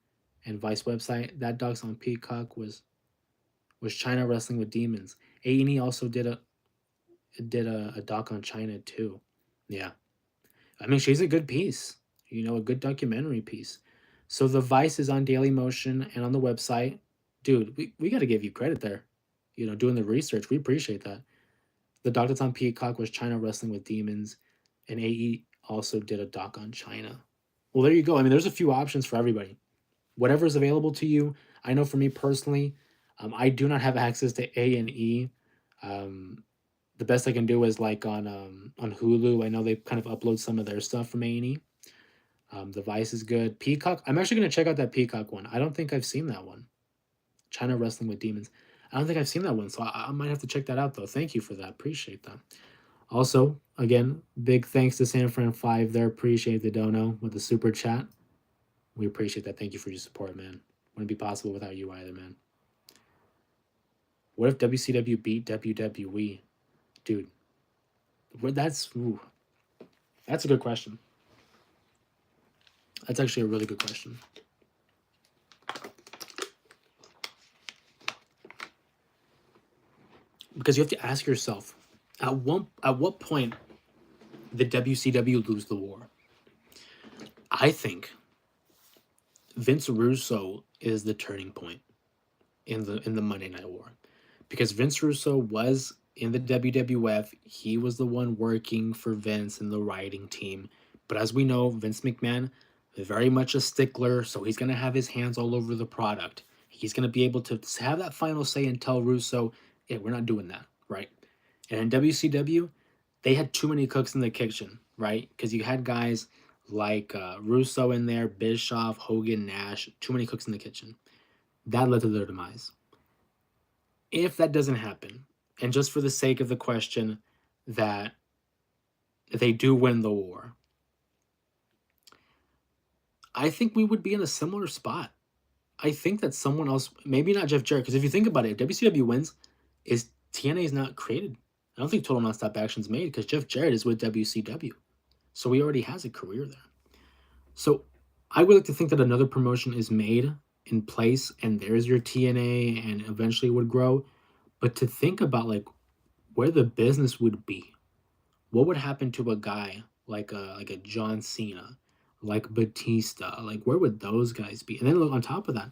and Vice website. That doc's on Peacock was Chyna wrestling with demons. A&E also did a doc on Chyna too. Yeah. I mean, she's a good piece. A good documentary piece. So the Vice is on Daily Motion and on the website. Dude, we got to give you credit there. Doing the research. We appreciate that. The doc that's on Peacock was Chyna wrestling with demons, and AE also did a doc on Chyna. Well, there you go. I mean, there's a few options for everybody. Whatever's available to you. I know for me personally, I do not have access to A&E. The best I can do is like on Hulu. I know they kind of upload some of their stuff from A&E. The Vice is good. Peacock. I'm actually going to check out that Peacock one. I don't think I've seen that one. Chyna wrestling with demons. I don't think I've seen that one, so I might have to check that out, though. Thank you for that. Appreciate that. Also, again, big thanks to San Fran 5 there. Appreciate the dono with the super chat. We appreciate that. Thank you for your support, man. Wouldn't be possible without you either, man. What if WCW beat WWE? Dude, that's a good question. That's actually a really good question. Because you have to ask yourself, at what point did WCW lose the war? I think Vince Russo is the turning point in the Monday Night War. Because Vince Russo was in the WWF, he was the one working for Vince and the writing team. But as we know, Vince McMahon is very much a stickler, so he's going to have his hands all over the product. He's going to be able to have that final say and tell Russo, "Yeah, we're not doing that," right? And in WCW, they had too many cooks in the kitchen, right? Because you had guys like Russo in there, Bischoff, Hogan, Nash, too many cooks in the kitchen. That led to their demise. If that doesn't happen, and just for the sake of the question that they do win the war, I think we would be in a similar spot. I think that someone else, maybe not Jeff Jarrett, because if you think about it, if WCW wins, is TNA is not created. I don't think Total Nonstop Action's made because Jeff Jarrett is with WCW. So he already has a career there. So I would like to think that another promotion is made in place and there's your TNA and eventually would grow. But to think about like where the business would be, what would happen to a guy like a John Cena, like Batista, like where would those guys be? And then look on top of that,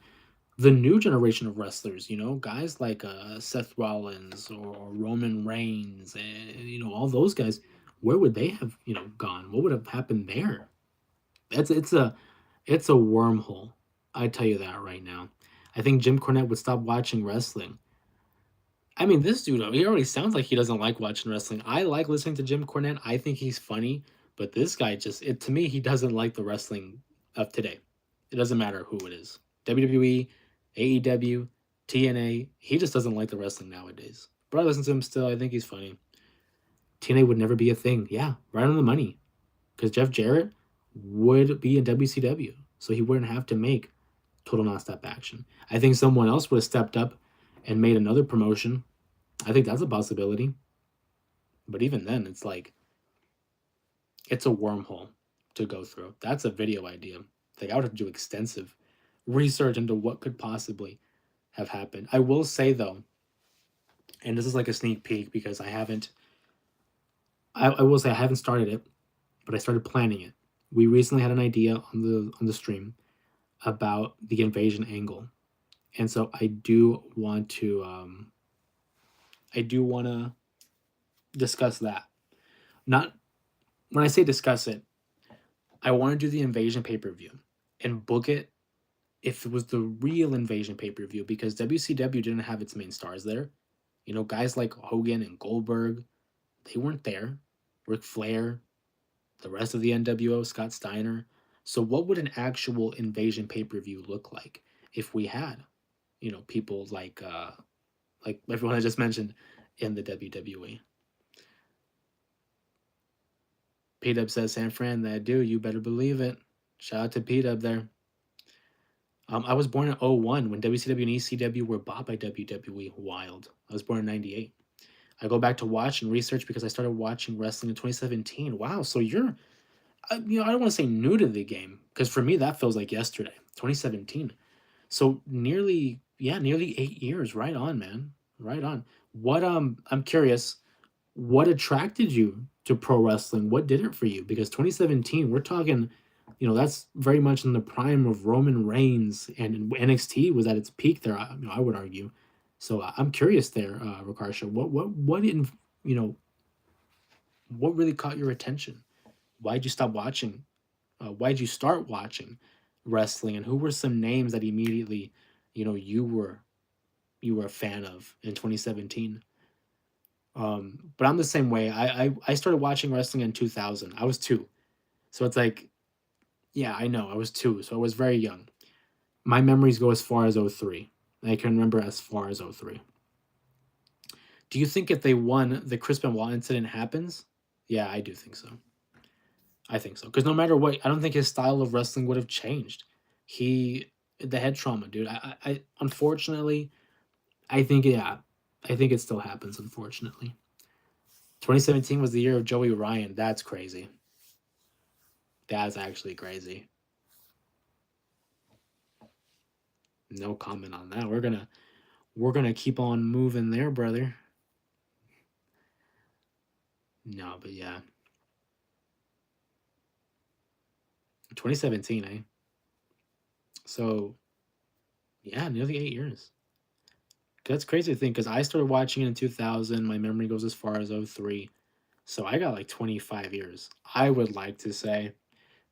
the new generation of wrestlers, guys like Seth Rollins or Roman Reigns, and all those guys, where would they have gone? What would have happened there? It's a wormhole. I tell you that right now. I think Jim Cornette would stop watching wrestling. I mean, this dude, he already sounds like he doesn't like watching wrestling. I like listening to Jim Cornette. I think he's funny, but this guy to me, he doesn't like the wrestling of today. It doesn't matter who it is. WWE, AEW, TNA, he just doesn't like the wrestling nowadays. But I listen to him still. I think he's funny. TNA would never be a thing. Yeah, right on the money. Because Jeff Jarrett would be in WCW, so he wouldn't have to make Total Nonstop Action. I think someone else would have stepped up and made another promotion. I think that's a possibility. But even then, it's like it's a wormhole to go through. That's a video idea. Like I would have to do extensive research into what could possibly have happened. I will say though, and this is like a sneak peek because I will say I haven't started it, but I started planning it. We recently had an idea on the stream about the invasion angle, and so I do want to discuss that. Not when I say discuss it, I want to do the invasion pay per view and book it if it was the real invasion pay per view because WCW didn't have its main stars there. Guys like Hogan and Goldberg, they weren't there. Ric Flair, the rest of the NWO, Scott Steiner. So, what would an actual invasion pay per view look like if we had, people like everyone I just mentioned in the WWE? P Dub says San Fran, that dude, you better believe it. Shout out to P Dub there. I was born in '01 when WCW and ECW were bought by WWE. Wild. I was born in '98. I go back to watch and research because I started watching wrestling in 2017. Wow, so you're, I don't want to say new to the game because for me that feels like yesterday, 2017. So nearly 8 years. Right on, man. Right on. I'm curious. What attracted you to pro wrestling? What did it for you? Because 2017, we're talking, that's very much in the prime of Roman Reigns, and NXT was at its peak there. I would argue. So I'm curious there, Rikarsha. You know, what really caught your attention? Why'd you stop watching? Why'd you start watching wrestling? And who were some names that immediately, you were a fan of in 2017? But I'm the same way. I started watching wrestling in 2000. I was 2. So it's like, yeah, I know. I was 2, so I was very young. My memories go as far as '03. I can remember as far as '03. Do you think if they won, the Chris Benoit incident happens? Yeah, I do think so. I think so. Because no matter what, I don't think his style of wrestling would have changed. He the head trauma, dude. I unfortunately, I think yeah, I think it still happens. Unfortunately, 2017 was the year of Joey Ryan. That's crazy. That's actually crazy. No comment on that. We're gonna keep on moving there, brother. No, but yeah, 2017, eh? So yeah, nearly 8 years. That's crazy to think because I started watching it in 2000. My memory goes as far as '03. So I got like 25 years. I would like to say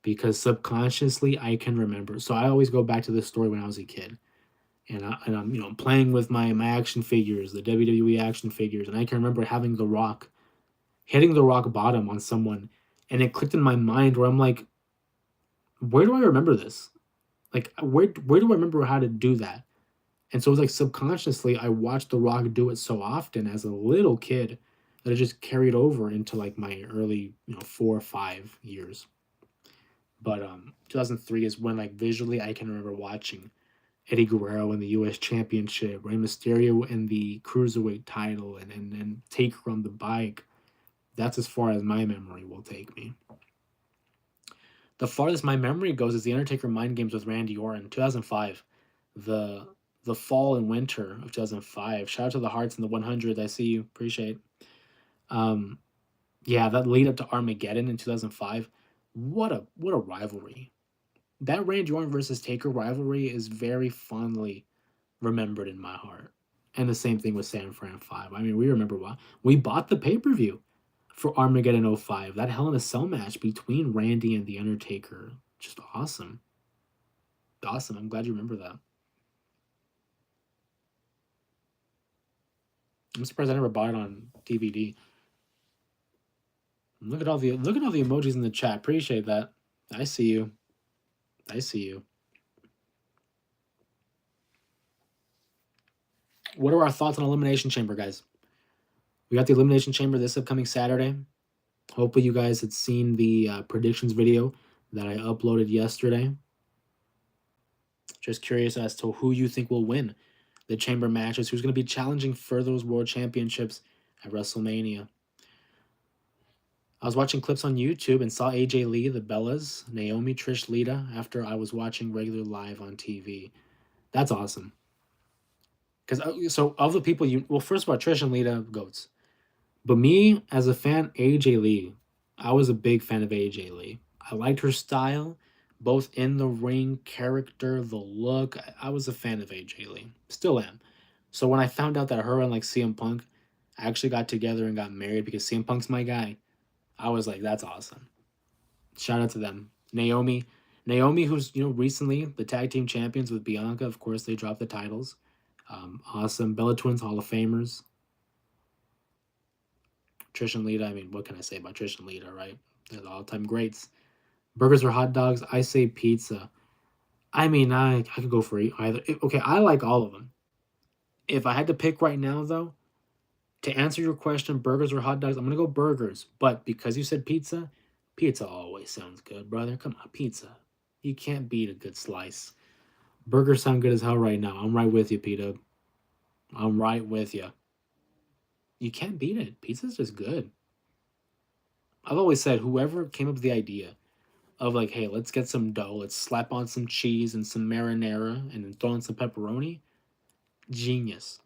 because subconsciously I can remember. So I always go back to this story when I was a kid, and I'm playing with my action figures, the WWE action figures, and I can remember having the Rock hitting the rock bottom on someone, and it clicked in my mind where I'm like, where do I remember this? Like where do I remember how to do that? And so it was like subconsciously I watched The Rock do it so often as a little kid that it just carried over into like my early 4 or 5 years. But 2003 is when like visually I can remember watching Eddie Guerrero in the U.S. Championship, Rey Mysterio in the cruiserweight title, and Taker on the bike. That's as far as my memory will take me. The farthest my memory goes is the Undertaker Mind Games with Randy Orton, 2005. The the fall and winter of 2005. Shout out to the Hearts and the 100. I see you. Appreciate. Um, yeah, that lead up to Armageddon in 2005. What a rivalry. That Randy Orton versus Taker rivalry is very fondly remembered in my heart. And the same thing with San Fran 5. I mean, we remember why. We bought the pay per view for Armageddon '05. That Hell in a Cell match between Randy and The Undertaker. Just awesome. Awesome. I'm glad you remember that. I'm surprised I never bought it on DVD. Look at all the emojis in the chat. Appreciate that. I see you. I see you. What are our thoughts on Elimination Chamber, guys? We got the Elimination Chamber this upcoming Saturday. Hopefully, you guys had seen the predictions video that I uploaded yesterday. Just curious as to who you think will win the chamber matches, who's going to be challenging for those world championships at WrestleMania. I was watching clips on YouTube and saw AJ Lee, the Bellas, Naomi, Trish, Lita after I was watching regular live on TV. That's awesome. Because so of the people well, first of all, Trish and Lita goats, but me as a fan, AJ Lee, I was a big fan of AJ Lee. I liked her style, both in the ring, character, the look. I was a fan of AJ Lee, still am. So when I found out that her and like CM Punk actually got together and got married because CM Punk's my guy, I was like, that's awesome. Shout out to them. Naomi, who's recently the tag team champions with Bianca. Of course, they dropped the titles. Awesome. Bella Twins Hall of Famers. Trish and Lita. I mean, what can I say about Trish and Lita, right? They're the all-time greats. Burgers or hot dogs? I say pizza. I mean, I could go for either. Okay, I like all of them. If I had to pick right now, though, to answer your question, burgers or hot dogs, I'm gonna go burgers. But because you said pizza, pizza always sounds good, brother. Come on, pizza. You can't beat a good slice. Burgers sound good as hell right now. I'm right with you, Peter. I'm right with you. You can't beat it. Pizza's just good. I've always said whoever came up with the idea of like, hey, let's get some dough, let's slap on some cheese and some marinara and then throw in some pepperoni. Genius.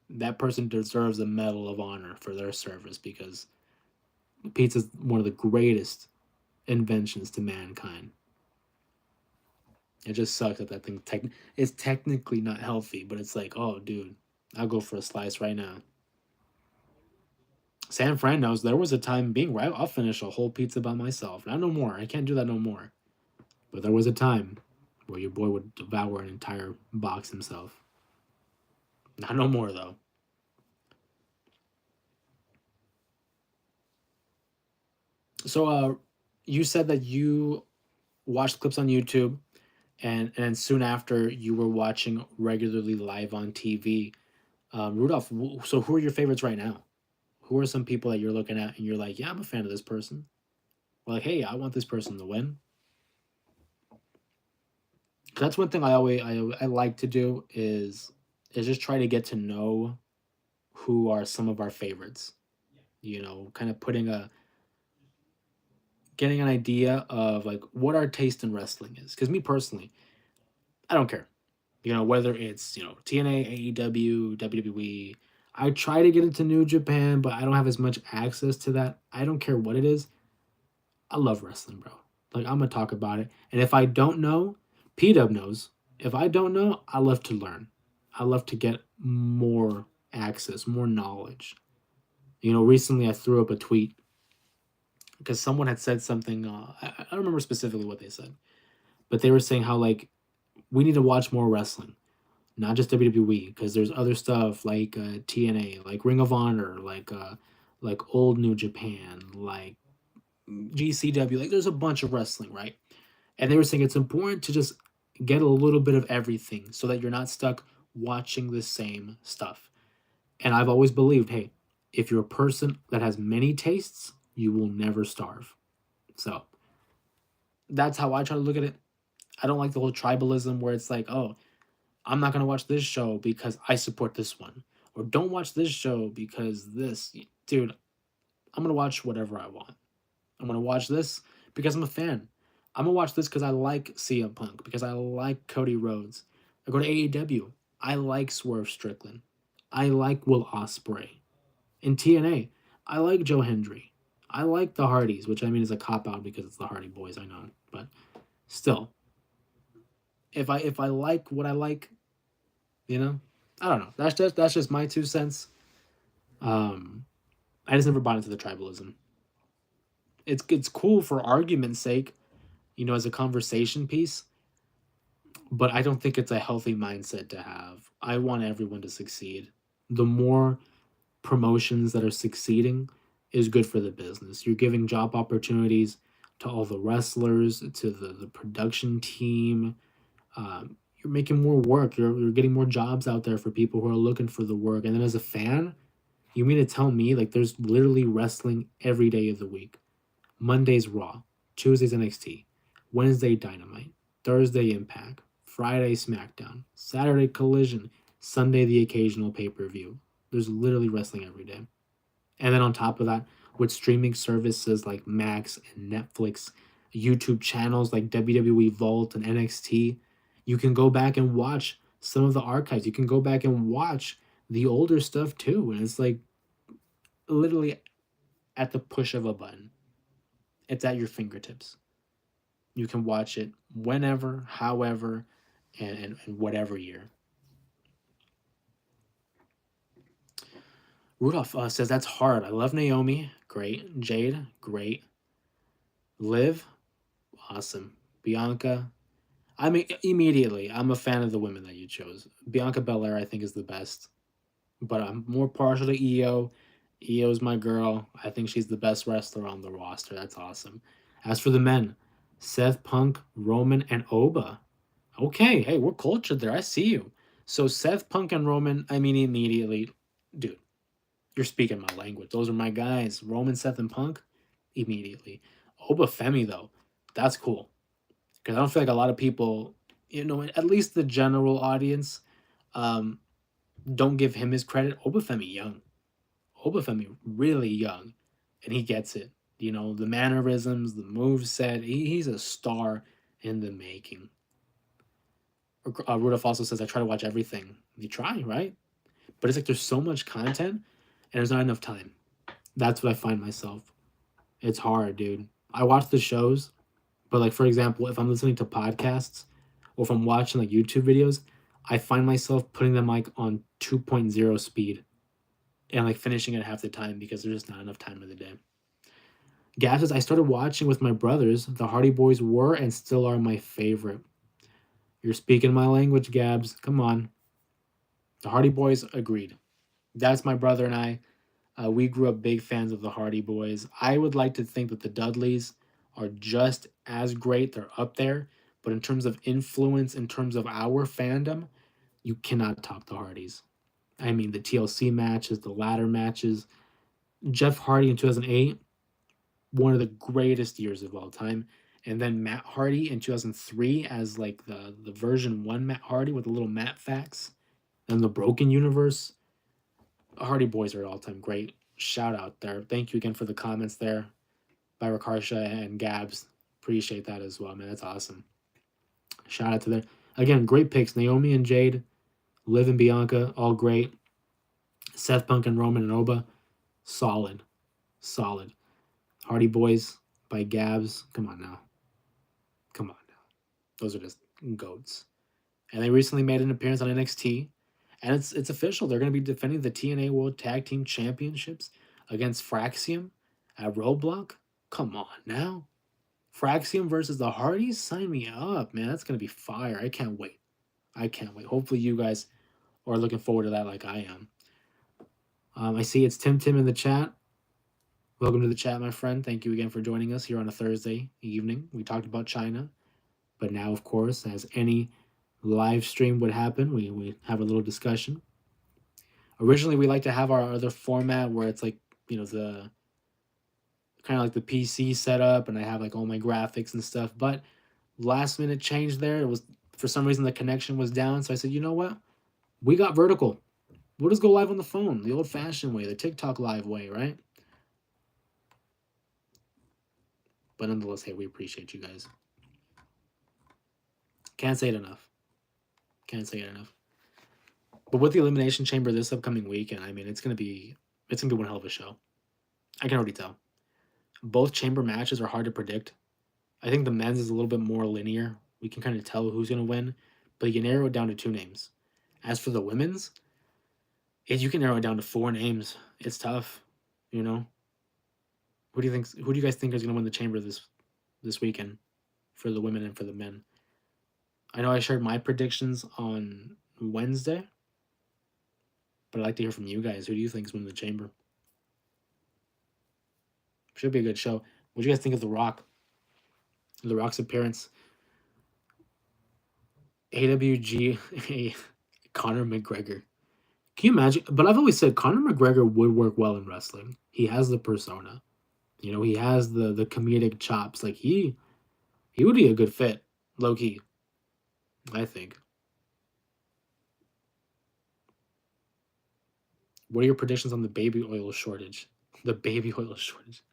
That person deserves a medal of honor for their service because pizza is one of the greatest inventions to mankind. It just sucks that that thing is technically not healthy, but it's like, oh, dude, I'll go for a slice right now. San Fran knows there was a time being where I'll finish a whole pizza by myself. Not no more. I can't do that no more. But there was a time where your boy would devour an entire box himself. Not no more though. So you said that you watched clips on YouTube and soon after you were watching regularly live on TV. Rudolph, so who are your favorites right now? Who are some people that you're looking at and you're like, yeah, I'm a fan of this person? Or like, hey, I want this person to win. That's one thing I like to do is just try to get to know who are some of our favorites. You know, kind of putting a getting an idea of like what our taste in wrestling is. Because me personally, I don't care. You know, whether it's TNA, AEW, WWE. I try to get into New Japan, but I don't have as much access to that. I don't care what it is. I love wrestling, bro. Like I'm gonna talk about it. And if I don't know, P Dub knows. If I don't know, I love to learn. I love to get more access, more knowledge. You know, recently I threw up a tweet because someone had said something. I don't remember specifically what they said, but they were saying how like we need to watch more wrestling, not just WWE, because there's other stuff like TNA, like Ring of Honor, like old New Japan, like GCW. Like there's a bunch of wrestling, right? And they were saying it's important to just get a little bit of everything so that you're not stuck watching the same stuff. And I've always believed, hey, if you're a person that has many tastes, you will never starve. So that's how I try to look at it. I don't like the whole tribalism where it's like, oh, I'm not going to watch this show because I support this one. Or don't watch this show because this. Dude, I'm going to watch whatever I want. I'm going to watch this because I'm a fan. I'm going to watch this because I like CM Punk, because I like Cody Rhodes. I go to AEW. I like Swerve Strickland. I like Will Ospreay. In TNA, I like Joe Hendry. I like the Hardys, which I mean is a cop out because it's the Hardy Boys, I know. But still, if I like what I like, you know, I don't know. That's just my 2 cents. Um, I just never bought into the tribalism. It's cool for argument's sake, as a conversation piece, but I don't think it's a healthy mindset to have. I want everyone to succeed. The more promotions that are succeeding is good for the business. You're giving job opportunities to all the wrestlers, to the production team. You're making more work. You're getting more jobs out there for people who are looking for the work. And then as a fan, you mean to tell me like there's literally wrestling every day of the week? Monday's Raw, Tuesday's NXT, Wednesday Dynamite, Thursday Impact, Friday SmackDown, Saturday Collision, Sunday the occasional pay per view. There's literally wrestling every day. And then on top of that, with streaming services like Max and Netflix, YouTube channels like WWE Vault and NXT, you can go back and watch some of the archives. You can go back and watch the older stuff too. And it's like literally at the push of a button, it's at your fingertips. You can watch it whenever, however, and whatever year. Rudolph says that's hard. I love Naomi. Great. Jade. Great. Liv. Awesome. Bianca. I mean, immediately, I'm a fan of the women that you chose. Bianca Belair, I think, is the best, but I'm more partial to Io. Io's my girl. I think she's the best wrestler on the roster. That's awesome. As for the men, Seth Punk, Roman, and Oba. Okay, hey, we're cultured there. I see you. So Seth Punk and Roman, I mean, immediately, dude, you're speaking my language. Those are my guys. Roman, Seth, and Punk, immediately. Oba Femi, though, that's cool. Because I don't feel like a lot of people, at least the general audience, um, don't give him his credit. Obafemi young. Obafemi really young. And he gets it. The mannerisms, the move set. He's a star in the making. Rudolph also says, I try to watch everything. You try, right? But it's like there's so much content and there's not enough time. That's what I find myself. It's hard, dude. I watch the shows, but like for example, if I'm listening to podcasts or if I'm watching like YouTube videos, I find myself putting them like on 2.0 speed and like finishing it half the time because there's just not enough time in the day. Gab says I started watching with my brothers. The Hardy Boys were and still are my favorite. You're speaking my language, Gabs. Come on. The Hardy Boys agreed. That's my brother and I. We grew up big fans of the Hardy Boys. I would like to think that the Dudleys are just as great. They're up there. But in terms of influence, in terms of our fandom, you cannot top the Hardys. I mean, the TLC matches, the ladder matches. Jeff Hardy in 2008, one of the greatest years of all time. and then Matt Hardy in 2003 as like the version 1 Matt Hardy with the little Matt facts. And the Broken Universe. Hardy Boys are all time great. Shout out there. Thank you again for the comments there by Rakarsha and Gabs. Appreciate that as well, man. That's awesome. Shout out to them. Again, great picks. Naomi and Jade, Liv and Bianca, all great. Seth Punk and Roman and Oba, solid. Solid. Hardy Boys by Gabs. Come on now. Come on now. Those are just goats. And they recently made an appearance on NXT. And it's official. They're going to be defending the TNA World Tag Team Championships against Fraxium at Roadblock. Come on now. Fraxium versus the Hardys? Sign me up, man. That's going to be fire. I can't wait. I can't wait. Hopefully you guys are looking forward to that like I am. I see it's Tim in the chat. Welcome to the chat, my friend. Thank you again for joining us here on a Thursday evening. We talked about Chyna. But now, of course, as any live stream would happen, we have a little discussion. Originally, we like to have our other format where it's like, the kind of like the PC setup, and I have like all my graphics and stuff. But last minute change there. It was, for some reason, the connection was down. So I said, you know what? We got vertical. We'll just go live on the phone, the old fashioned way, the TikTok live way, right? But nonetheless, hey, we appreciate you guys. Can't say it enough. Can't say it enough. But with the Elimination Chamber this upcoming weekend, I mean, it's gonna be one hell of a show. I can already tell. Both chamber matches are hard to predict. I think the men's is a little bit more linear. We can kind of tell who's gonna win, but you can narrow it down to 2 names. As for the women's, you can narrow it down to 4 names. It's tough, you know. Who do you guys think is gonna win the chamber this weekend for the women and for the men? I know I shared my predictions on Wednesday, but I'd like to hear from you guys. Who do you think is winning the chamber? Should be a good show. What do you guys think of The Rock? The Rock's appearance. AWG, Conor McGregor. Can you imagine? But I've always said Conor McGregor would work well in wrestling. He has the persona. He has the comedic chops. Like he would be a good fit, low key. I think. What are your predictions on the baby oil shortage? The baby oil shortage.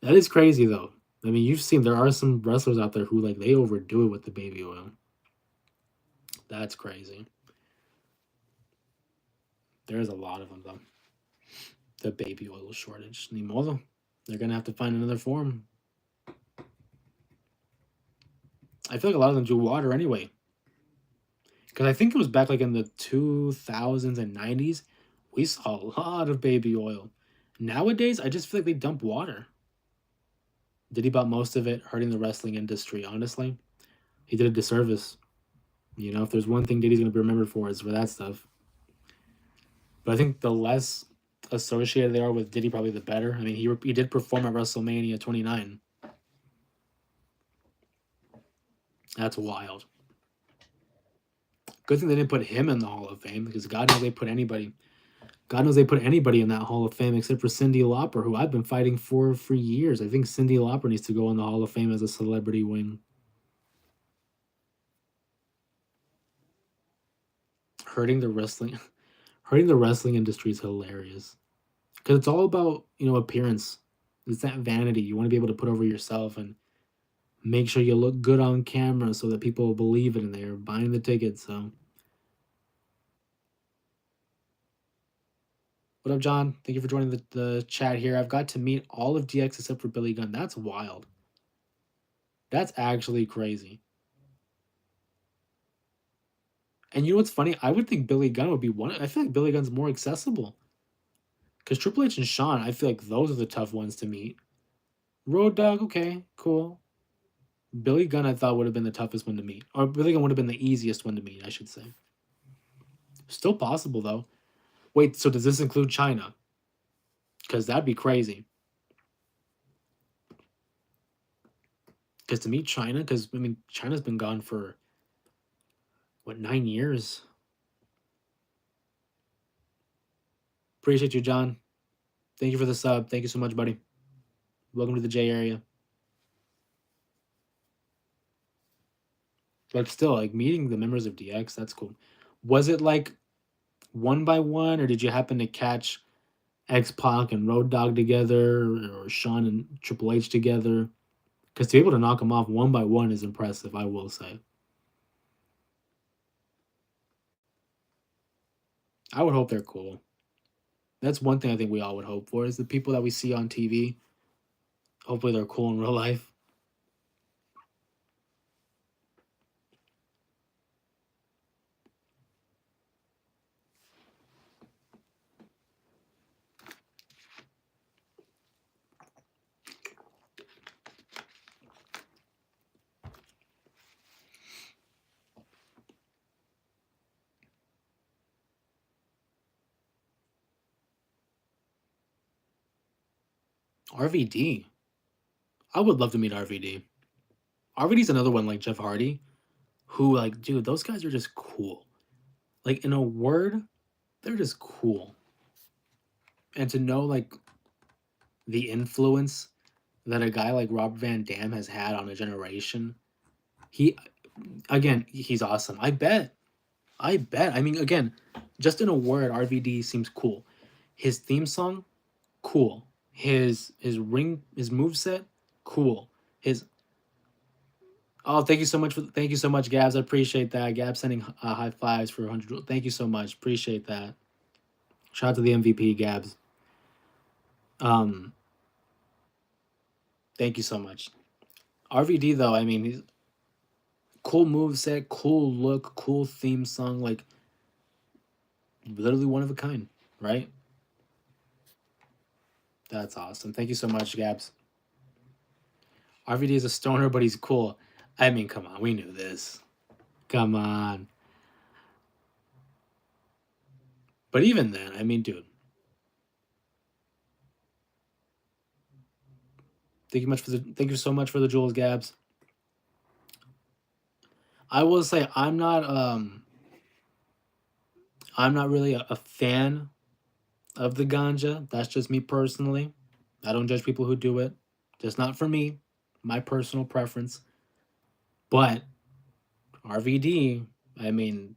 That is crazy though. I mean, you've seen there are some wrestlers out there who like they overdo it with the baby oil. That's crazy. There's a lot of them though. The baby oil shortage. Ni modo. They're gonna have to find another form. I feel like a lot of them do water anyway. Because I think it was back like in the 2000s and 90s, we saw a lot of baby oil. Nowadays, I just feel like they dump water. Did he bought most of it, hurting the wrestling industry, honestly? He did a disservice. If there's one thing Diddy's going to be remembered for, is for that stuff. But I think the less associated they are with Diddy, probably the better. I mean, he did perform at WrestleMania 29. That's wild. Good thing they didn't put him in the Hall of Fame, because God knows they put anybody. God knows they put anybody in that Hall of Fame except for Cyndi Lauper, who I've been fighting for years. I think Cyndi Lauper needs to go in the Hall of Fame as a celebrity wing. Hurting the wrestling industry is hilarious, because it's all about appearance. It's that vanity. You want to be able to put over yourself and make sure you look good on camera so that people will believe it and they're buying the tickets. So, what up, John? Thank you for joining the chat here. I've got to meet all of DX except for Billy Gunn. That's wild. That's actually crazy. And you know what's funny? I would think Billy Gunn would be one. I feel like Billy Gunn's more accessible. Because Triple H and Shawn, I feel like those are the tough ones to meet. Road Dogg, okay, cool. Billy Gunn, I thought would have been the toughest one to meet. Or Billy Gunn would have been the easiest one to meet, I should say. Still possible, though. Wait, so does this include Chyna? Because that'd be crazy. Because to meet Chyna, because, I mean, Chyna's been gone for, 9 years? Appreciate you, John. Thank you for the sub. Thank you so much, buddy. Welcome to the J area. But still, like meeting the members of DX, that's cool. Was it like one by one, or did you happen to catch X Pac and Road Dogg together, or Shawn and Triple H together? Because to be able to knock them off one by one is impressive, I will say. I would hope they're cool. That's one thing I think we all would hope for is the people that we see on TV. Hopefully, they're cool in real life. RVD. I would love to meet RVD. RVD's another one like Jeff Hardy, who like, dude, those guys are just cool. Like in a word, they're just cool. And to know like the influence that a guy like Robert Van Dam has had on a generation, he again, he's awesome. I bet. I bet. I mean, again, just in a word, RVD seems cool. His theme song, cool. His move set, cool. His Oh, thank you so much, Gabs. I appreciate that. Gabs sending high fives for 100. Thank you so much. Appreciate that. Shout out to the MVP, Gabs. Um, thank you so much. RVD though, I mean, he's cool move set, cool look, cool theme song, like literally one of a kind, right? That's awesome. Thank you so much, Gabs. RVD is a stoner, but he's cool. I mean, come on, we knew this. Come on. But even then, I mean, dude, thank you so much for the jewels, Gabs. I will say I'm not really a fan of the ganja. That's just me personally. I don't judge people who do it. Just not for me. My personal preference. But RVD, I mean,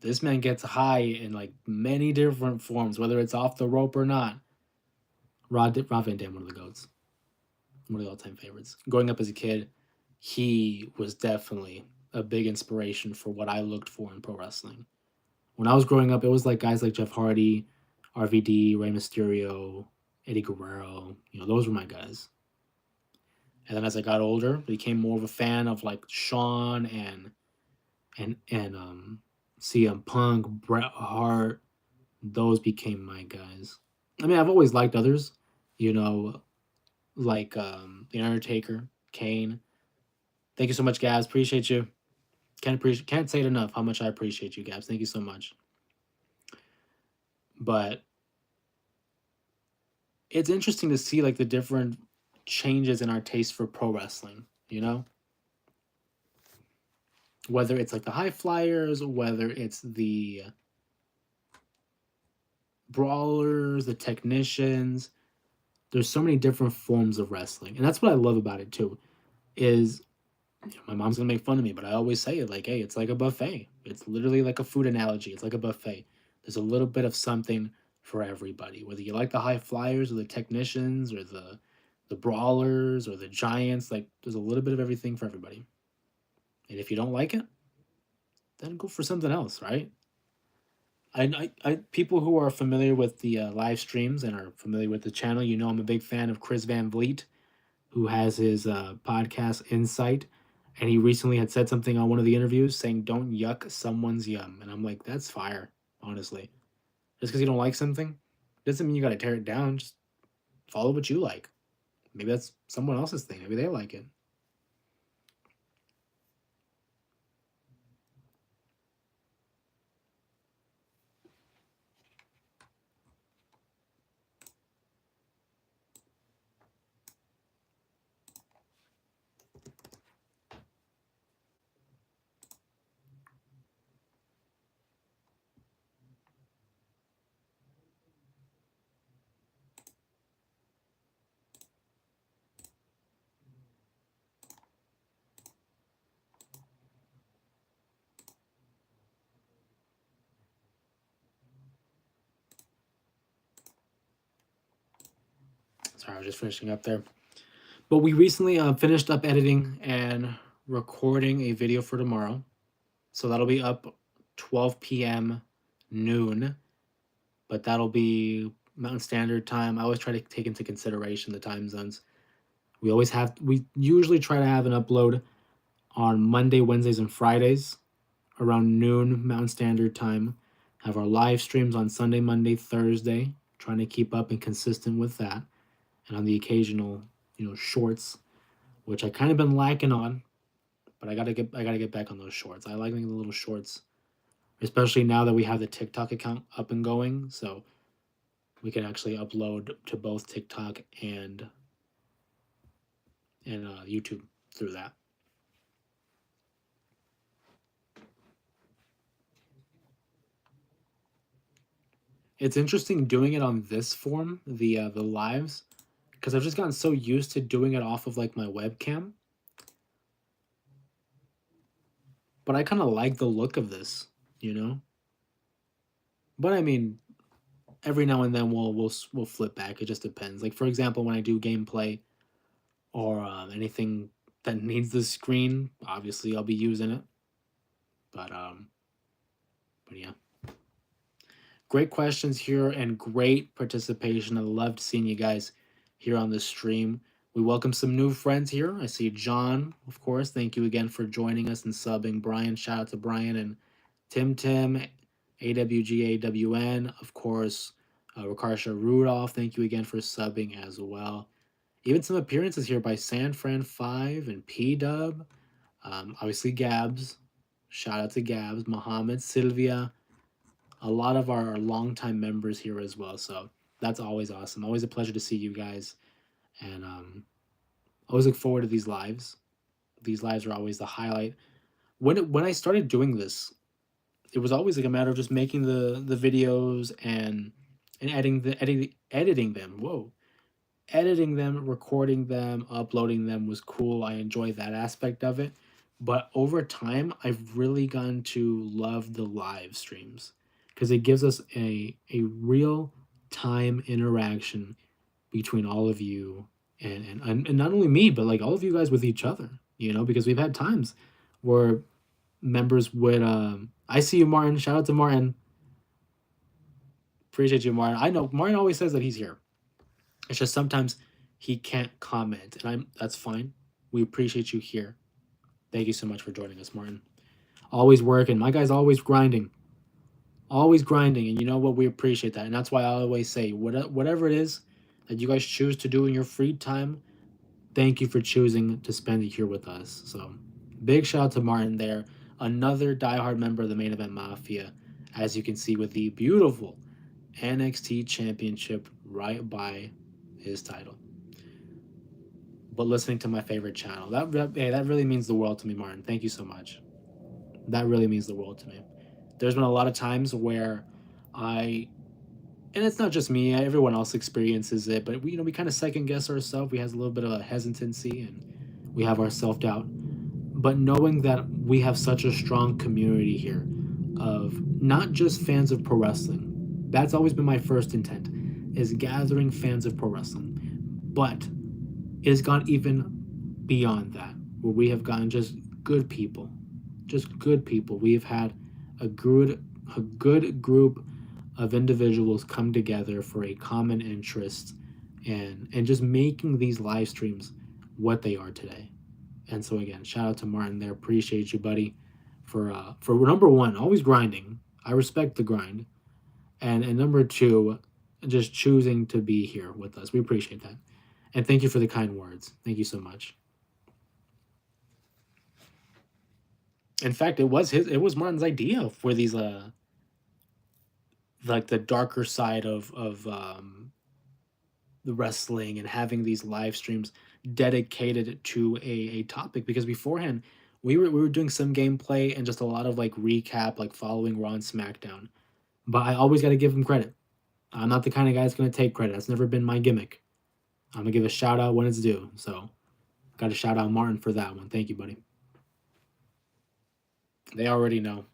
this man gets high in like many different forms, whether it's off the rope or not. Rob Van Dam, one of the goats, one of the all-time favorites. Growing up as a kid, he was definitely a big inspiration for what I looked for in pro wrestling. When I was growing up, it was like guys like Jeff Hardy, RVD, Rey Mysterio, Eddie Guerrero. You know, those were my guys. And then as I got older, became more of a fan of like Shawn and CM Punk, Bret Hart. Those became my guys. I mean, I've always liked others, you know, like The Undertaker, Kane. Thank you so much, Gabs. Appreciate you. Can't say it enough how much I appreciate you, Gabs. Thank you so much. But it's interesting to see like the different changes in our taste for pro wrestling, you know? Whether it's like the high flyers, whether it's the brawlers, the technicians, there's so many different forms of wrestling. And that's what I love about it too. Is you know, my mom's gonna make fun of me, but I always say it like, hey, it's like a buffet. It's literally like a food analogy. It's like a buffet. There's a little bit of something for everybody. Whether you like the high flyers or the technicians or the brawlers or the giants, like there's a little bit of everything for everybody. And if you don't like it, then go for something else, right? People who are familiar with the live streams and are familiar with the channel, you know, I'm a big fan of Chris Van Vliet, who has his podcast Insight, and he recently had said something on one of the interviews saying, "Don't yuck someone's yum," and I'm like, that's fire, honestly. Just because you don't like something doesn't mean you got to tear it down. Just follow what you like. Maybe that's someone else's thing. Maybe they like it. Sorry, I was just finishing up there. But we recently finished up editing and recording a video for tomorrow. So that'll be up 12 p.m. noon, but that'll be Mountain Standard Time. I always try to take into consideration the time zones. We usually try to have an upload on Monday, Wednesdays, and Fridays around noon Mountain Standard Time. Have our live streams on Sunday, Monday, Thursday, trying to keep up and consistent with that. And on the occasional, shorts, which I kind of been lacking on, but I gotta get back on those shorts. I like making the little shorts, especially now that we have the TikTok account up and going, so we can actually upload to both TikTok and YouTube through that. It's interesting doing it on this form, the lives, because I've just gotten so used to doing it off of like my webcam. But I kind of like the look of this, you know. But I mean, every now and then we'll flip back. It just depends. Like for example, when I do gameplay or anything that needs the screen, obviously I'll be using it. But but yeah. Great questions here and great participation. I loved seeing you guys here on the stream. We welcome some new friends here. I see John, of course. Thank you again for joining us and subbing. Brian, shout out to Brian and Tim, AWGAWN, of course. Rikarsha Rudolph, thank you again for subbing as well. Even some appearances here by Sanfran5 and P Dub. Obviously, Gabs. Shout out to Gabs, Mohammed, Sylvia, a lot of our longtime members here as well. So that's always awesome. Always a pleasure to see you guys. And always look forward to these lives. These lives are always the highlight. When I started doing this, it was always like a matter of just making the videos and editing them. Whoa. Editing them, recording them, uploading them was cool. I enjoyed that aspect of it. But over time, I've really gotten to love the live streams because it gives us a real time interaction between all of you and not only me, but like all of you guys with each other, because we've had times where members would I see you, Martin. Shout out to Martin. Appreciate you, Martin. I know Martin always says that he's here. It's just sometimes he can't comment, and that's fine. We appreciate you here. Thank you so much for joining us, Martin. Always working. My guy's always grinding. Always grinding, and you know what? We appreciate that, and that's why I always say, whatever it is that you guys choose to do in your free time, thank you for choosing to spend it here with us. So, big shout out to Martin there, another diehard member of the Main Event Mafia, as you can see with the beautiful NXT Championship right by his title. But listening to my favorite channel, that really means the world to me, Martin. Thank you so much. That really means the world to me. There's been a lot of times where and it's not just me, everyone else experiences it, but we kind of second guess ourselves. We have a little bit of a hesitancy and we have our self doubt. But knowing that we have such a strong community here of not just fans of pro wrestling, that's always been my first intent, is gathering fans of pro wrestling. But it has gone even beyond that, where we have gotten just good people. Just good people. We have had a good group of individuals come together for a common interest and just making these live streams what they are today. And so again, shout out to Martin there. Appreciate you, buddy, for number one, always grinding. I respect the grind. And number two, just choosing to be here with us. We appreciate that. And thank you for the kind words. Thank you so much. In fact, it was Martin's idea for these like the darker side of the wrestling and having these live streams dedicated to a topic, because beforehand we were doing some gameplay and just a lot of like recap, like following Raw and SmackDown. But I always got to give him credit. I'm not the kind of guy that's going to take credit. That's never been my gimmick. I'm going to give a shout out when it's due. So, got to shout out Martin for that one. Thank you, buddy. They already know.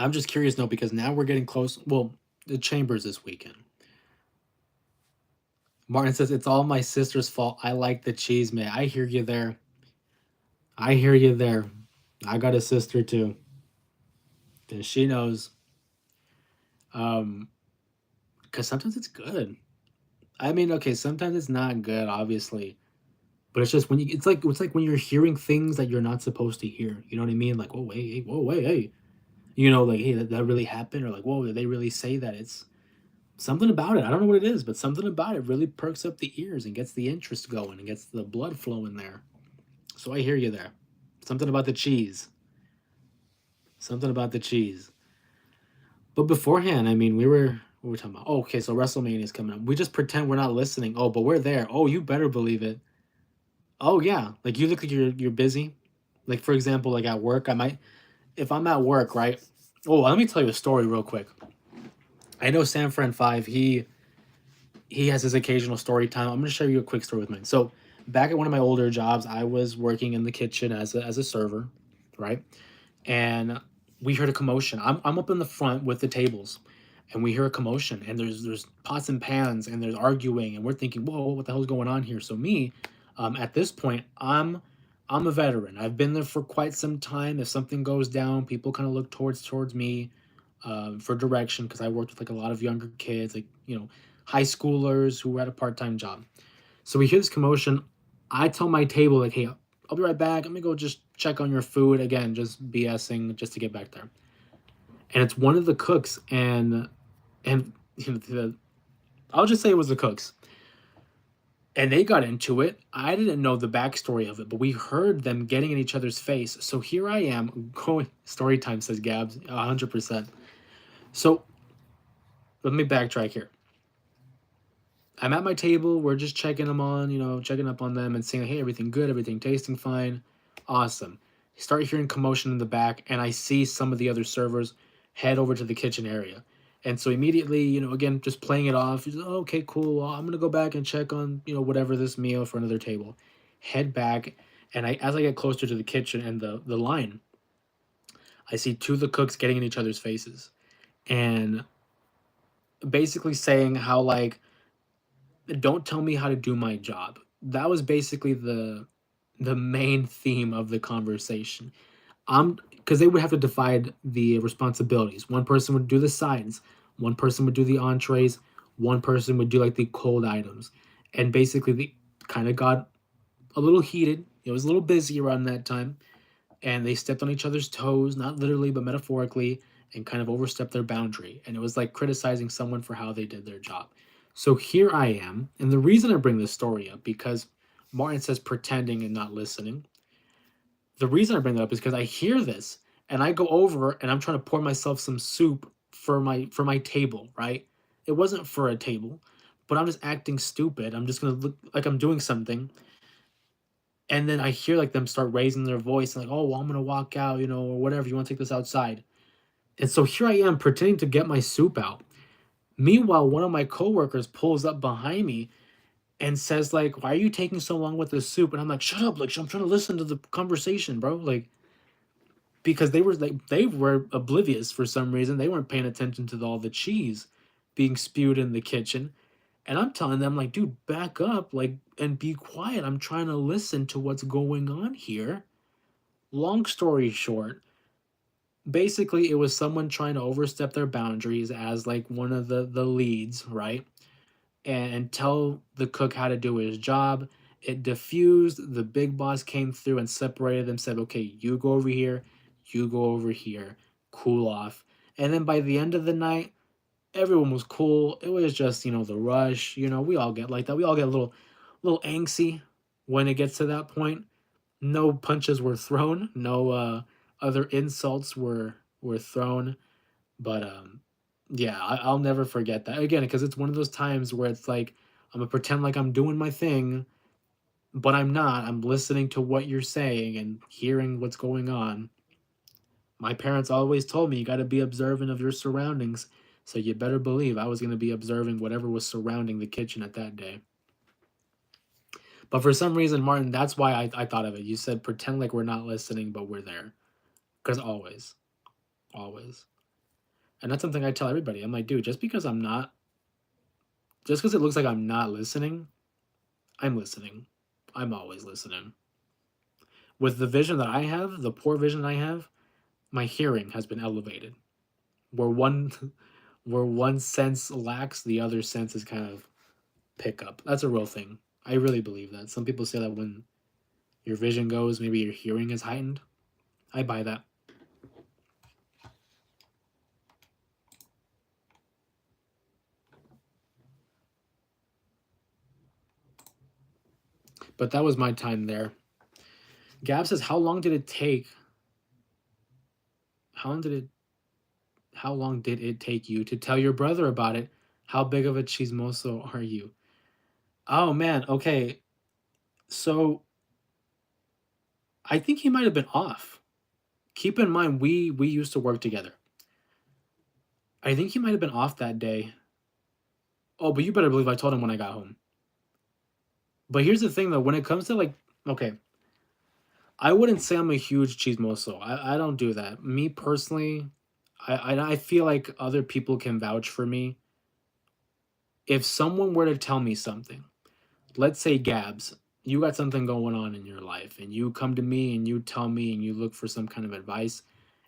I'm just curious though because now we're getting close. Well, the Chambers this weekend. Martin says it's all my sister's fault. I like the cheese, man. I hear you there. I hear you there. I got a sister too, and she knows. Um, because sometimes it's good. I mean, okay, sometimes it's not good, obviously, but it's just when you. It's like when you're hearing things that you're not supposed to hear. You know what I mean? Like, oh, hey, hey, whoa, wait, hey. You know, like, hey, that really happened, or like, whoa, did they really say that? It's something about it. I don't know what it is, but something about it really perks up the ears and gets the interest going and gets the blood flowing there. So I hear you there. Something about the cheese. Something about the cheese. But beforehand, I mean, we were what were we talking about? Oh, okay, so WrestleMania is coming up. We just pretend we're not listening. Oh, but we're there. Oh, you better believe it. Oh yeah, like you look like you're busy. Like for example, like at work, I might if I'm at work, right? Oh, let me tell you a story real quick. I know San Fran Five. He has his occasional story time. I'm gonna share you a quick story with mine. So back at one of my older jobs, I was working in the kitchen as a server, right? And we heard a commotion. I'm up in the front with the tables, and we hear a commotion, and there's pots and pans, and there's arguing, and we're thinking, whoa, what the hell's going on here? So me, at this point, I'm a veteran. I've been there for quite some time. If something goes down, people kind of look towards me for direction because I worked with like a lot of younger kids, like high schoolers who had a part time job. So we hear this commotion. I tell my table like, "Hey, I'll be right back. I'm gonna go just check on your food again, just BSing just to get back there." And it's one of the cooks, and I'll just say it was the cooks, and they got into it. I didn't know the backstory of it, but we heard them getting in each other's face. So here I am going. Story time says Gabs, 100%. So let me backtrack here. I'm at my table. We're just checking them on, checking up on them and saying, hey, everything good, everything tasting fine. Awesome. Start hearing commotion in the back, and I see some of the other servers head over to the kitchen area. And so immediately, again, just playing it off, oh, okay, cool. Well, I'm going to go back and check on, whatever this meal for another table. Head back, and as I get closer to the kitchen and the line, I see two of the cooks getting in each other's faces and basically saying how, like, don't tell me how to do my job. That was basically the main theme of the conversation. Because they would have to divide the responsibilities. One person would do the sides, one person would do the entrees, one person would do like the cold items, and basically the kind of got a little heated. It was a little busy around that time, and they stepped on each other's toes, not literally but metaphorically, and kind of overstepped their boundary. And it was like criticizing someone for how they did their job. So here I am, and the reason I bring this story up because Martin says pretending and not listening. The reason I bring that up is because I hear this and I go over and I'm trying to pour myself some soup for my table, right? It wasn't for a table, but I'm just acting stupid. I'm just gonna look like I'm doing something, and then I hear like them start raising their voice and like, oh, well, I'm gonna walk out, or whatever. You want to take this outside? And so here I am pretending to get my soup out. Meanwhile, one of my coworkers pulls up behind me and says like, "Why are you taking so long with the soup?" And I'm like, "Shut up! Like I'm trying to listen to the conversation, bro." Like because they were oblivious for some reason. They weren't paying attention to all the cheese being spewed in the kitchen. And I'm telling them like, "Dude, back up, like, and be quiet. I'm trying to listen to what's going on here." Long story short, basically it was someone trying to overstep their boundaries as like one of the leads, right? And tell the cook how to do his job. It diffused. The big boss came through and separated them, said, okay, you go over here, you go over here, cool off. And then by the end of the night, everyone was cool. It was just, the rush. We all get like that. We all get a little angsty when it gets to that point. No punches were thrown. No other insults were thrown. But yeah, I'll never forget that again because it's one of those times where it's like I'm gonna pretend like I'm doing my thing, but I'm not. I'm listening to what you're saying and hearing what's going on. My parents always told me you got to be observant of your surroundings, so you better believe I was gonna be observing whatever was surrounding the kitchen at that day. But for some reason, Martin, that's why I thought of it. You said pretend like we're not listening, but we're there. Because always, always. And that's something I tell everybody. I'm like, dude, just because it looks like I'm not listening, I'm listening. I'm always listening. With the vision that I have, the poor vision I have, my hearing has been elevated. Where one where one sense lacks, the other sense is kind of pick up. That's a real thing. I really believe that. Some people say that when your vision goes, maybe your hearing is heightened. I buy that. But that was my time there. Gab says, "How long did it take? How long did it? How long did it take you to tell your brother about it? How big of a chismoso are you?" Oh man. Okay. So I think he might have been off. Keep in mind, we used to work together. I think he might have been off that day. Oh, but you better believe I told him when I got home. But here's the thing, though. When it comes to like, okay, I wouldn't say I'm a huge chismoso. I don't do that. Me personally, I feel like other people can vouch for me. If someone were to tell me something, let's say Gabs, you got something going on in your life, and you come to me and you tell me and you look for some kind of advice,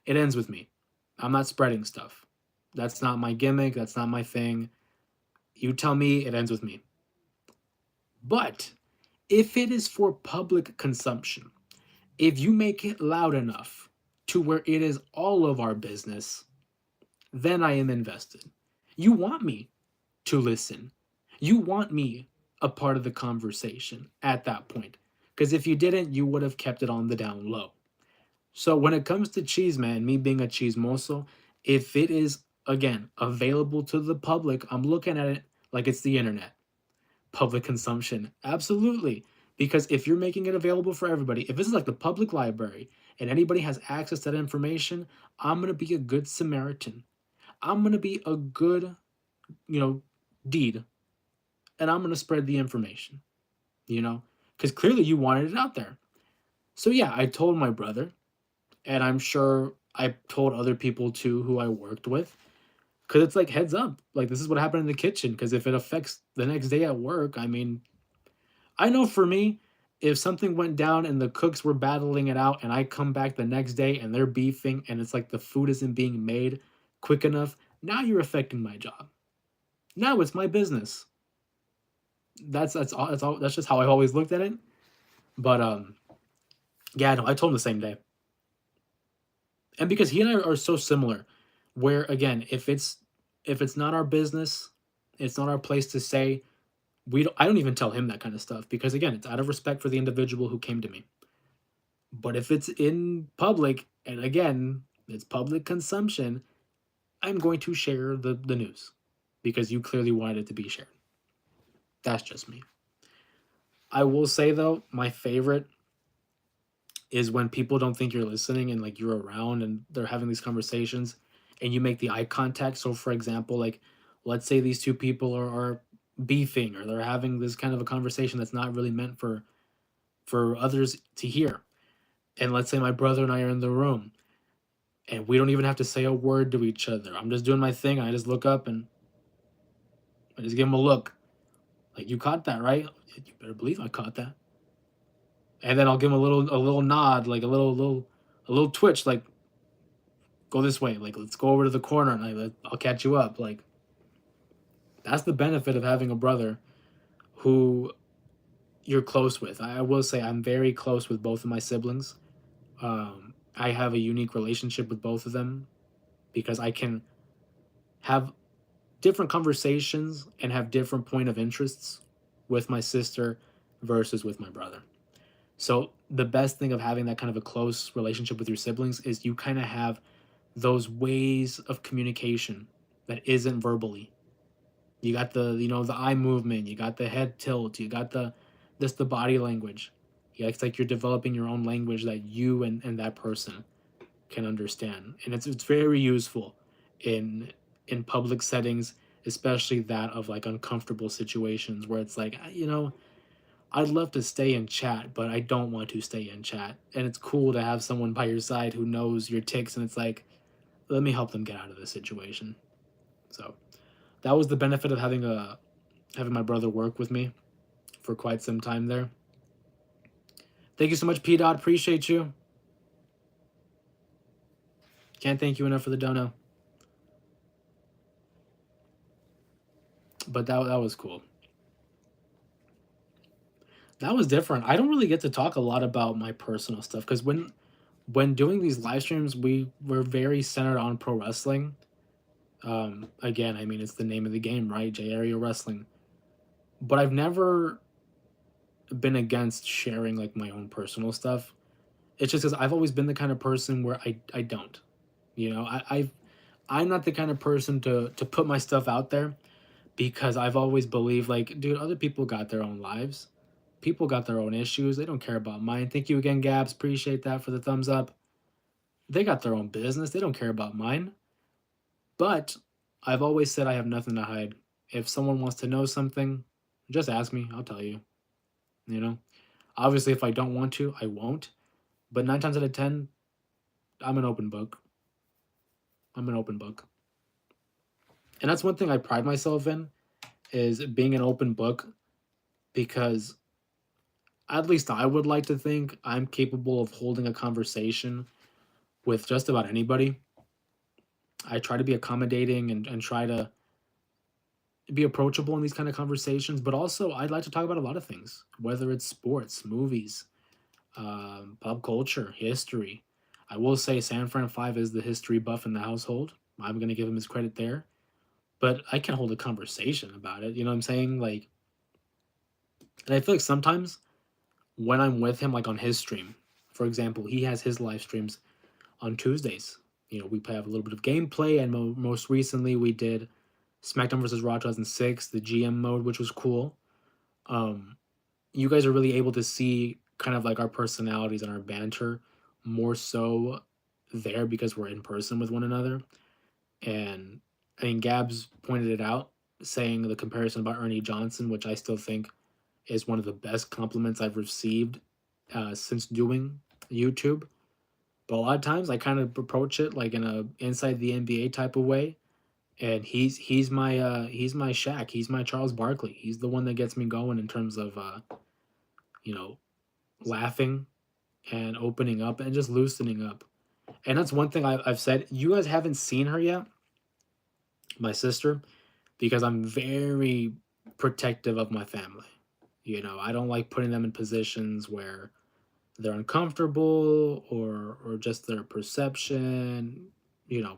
it ends with me. I'm not spreading stuff. That's not my gimmick. That's not my thing. You tell me, it ends with me. But if it is for public consumption, if you make it loud enough to where it is all of our business, then I am invested. You want me to listen. You want me a part of the conversation at that point. Because if you didn't, you would have kept it on the down low. So when it comes to cheese, man, me being a cheese mozo, if it is, again, available to the public, I'm looking at it like it's the internet. Public consumption. Absolutely. Because if you're making it available for everybody, if this is like the public library and anybody has access to that information, I'm going to be a good Samaritan. I'm going to be a good, you know, deed, and I'm going to spread the information, you know, because clearly you wanted it out there. So yeah, I told my brother, and I'm sure I told other people too who I worked with, because it's like heads up, like this is what happened in the kitchen. Because if it affects the next day at work, I mean, I know for me, if something went down and the cooks were battling it out, and I come back the next day and they're beefing, and it's like the food isn't being made quick enough, now you're affecting my job. Now it's my business. That's just how I've always looked at it. But yeah, no, I told him the same day, and because he and I are so similar, where again, if it's not our business, it's not our place to say. I don't even tell him that kind of stuff because again, it's out of respect for the individual who came to me. But if it's in public, and again, it's public consumption, I'm going to share the news because you clearly wanted it to be shared. That's just me. I will say though, my favorite is when people don't think you're listening and like you're around and they're having these conversations and you make the eye contact. So for example, like let's say these two people are beefing or they're having this kind of a conversation that's not really meant for others to hear. And let's say my brother and I are in the room and we don't even have to say a word to each other. I'm just doing my thing and I just look up and I just give him a look. Like you caught that, right? You better believe I caught that. And then I'll give him a little nod, like a little twitch, like go this way, like let's go over to the corner and I'll catch you up. Like that's the benefit of having a brother who you're close with. I will say I'm very close with both of my siblings. I have a unique relationship with both of them because I can have different conversations and have different point of interests with my sister versus with my brother. So the best thing of having that kind of a close relationship with your siblings is you kind of have those ways of communication that isn't verbally. You got the eye movement, you got the head tilt, you got the body language. Yeah, it's like you're developing your own language that you and that person can understand. And it's very useful in in public settings, especially that of like uncomfortable situations where it's like, I'd love to stay in chat, but I don't want to stay in chat. And it's cool to have someone by your side who knows your ticks and it's like, let me help them get out of this situation. So that was the benefit of having my brother work with me for quite some time there. Thank you so much, P Dot. Appreciate you. Can't thank you enough for the dono. But that was cool. That was different. I don't really get to talk a lot about my personal stuff because when doing these live streams, we were very centered on pro wrestling. Again, I mean, it's the name of the game, right? J Area Wrestling. But I've never been against sharing like my own personal stuff. It's just because I've always been the kind of person where I don't, you know, I'm not the kind of person to put my stuff out there because I've always believed like, dude, other people got their own lives. People got their own issues. They don't care about mine. Thank you again, Gabs. Appreciate that for the thumbs up. They got their own business. They don't care about mine. But I've always said I have nothing to hide. If someone wants to know something, just ask me. I'll tell you. You know, obviously, if I don't want to, I won't. But 9 times out of 10, I'm an open book. I'm an open book. And that's one thing I pride myself in is being an open book because at least I would like to think I'm capable of holding a conversation with just about anybody. I try to be accommodating and try to be approachable in these kind of conversations, but also I'd like to talk about a lot of things, whether it's sports, movies, pop culture, history. I will say San Fran 5 is the history buff in the household. I'm going to give him his credit there, but I can hold a conversation about it. You know what I'm saying? Like, and I feel like sometimes when I'm with him, like on his stream, for example, he has his live streams on Tuesdays. You know, we have a little bit of gameplay, and most recently we did SmackDown versus Raw 2006, the GM mode, which was cool. Um, you guys are really able to see kind of like our personalities and our banter more so there because we're in person with one another. And I mean, Gabs pointed it out, saying the comparison about Ernie Johnson, which I still think is one of the best compliments I've received since doing YouTube. But a lot of times I kind of approach it like in a inside the NBA type of way. And he's my Shaq. He's my Charles Barkley. He's the one that gets me going in terms of you know, laughing and opening up and just loosening up. And that's one thing I've said. You guys haven't seen her yet, my sister, because I'm very protective of my family. You know, I don't like putting them in positions where they're uncomfortable or just their perception. You know,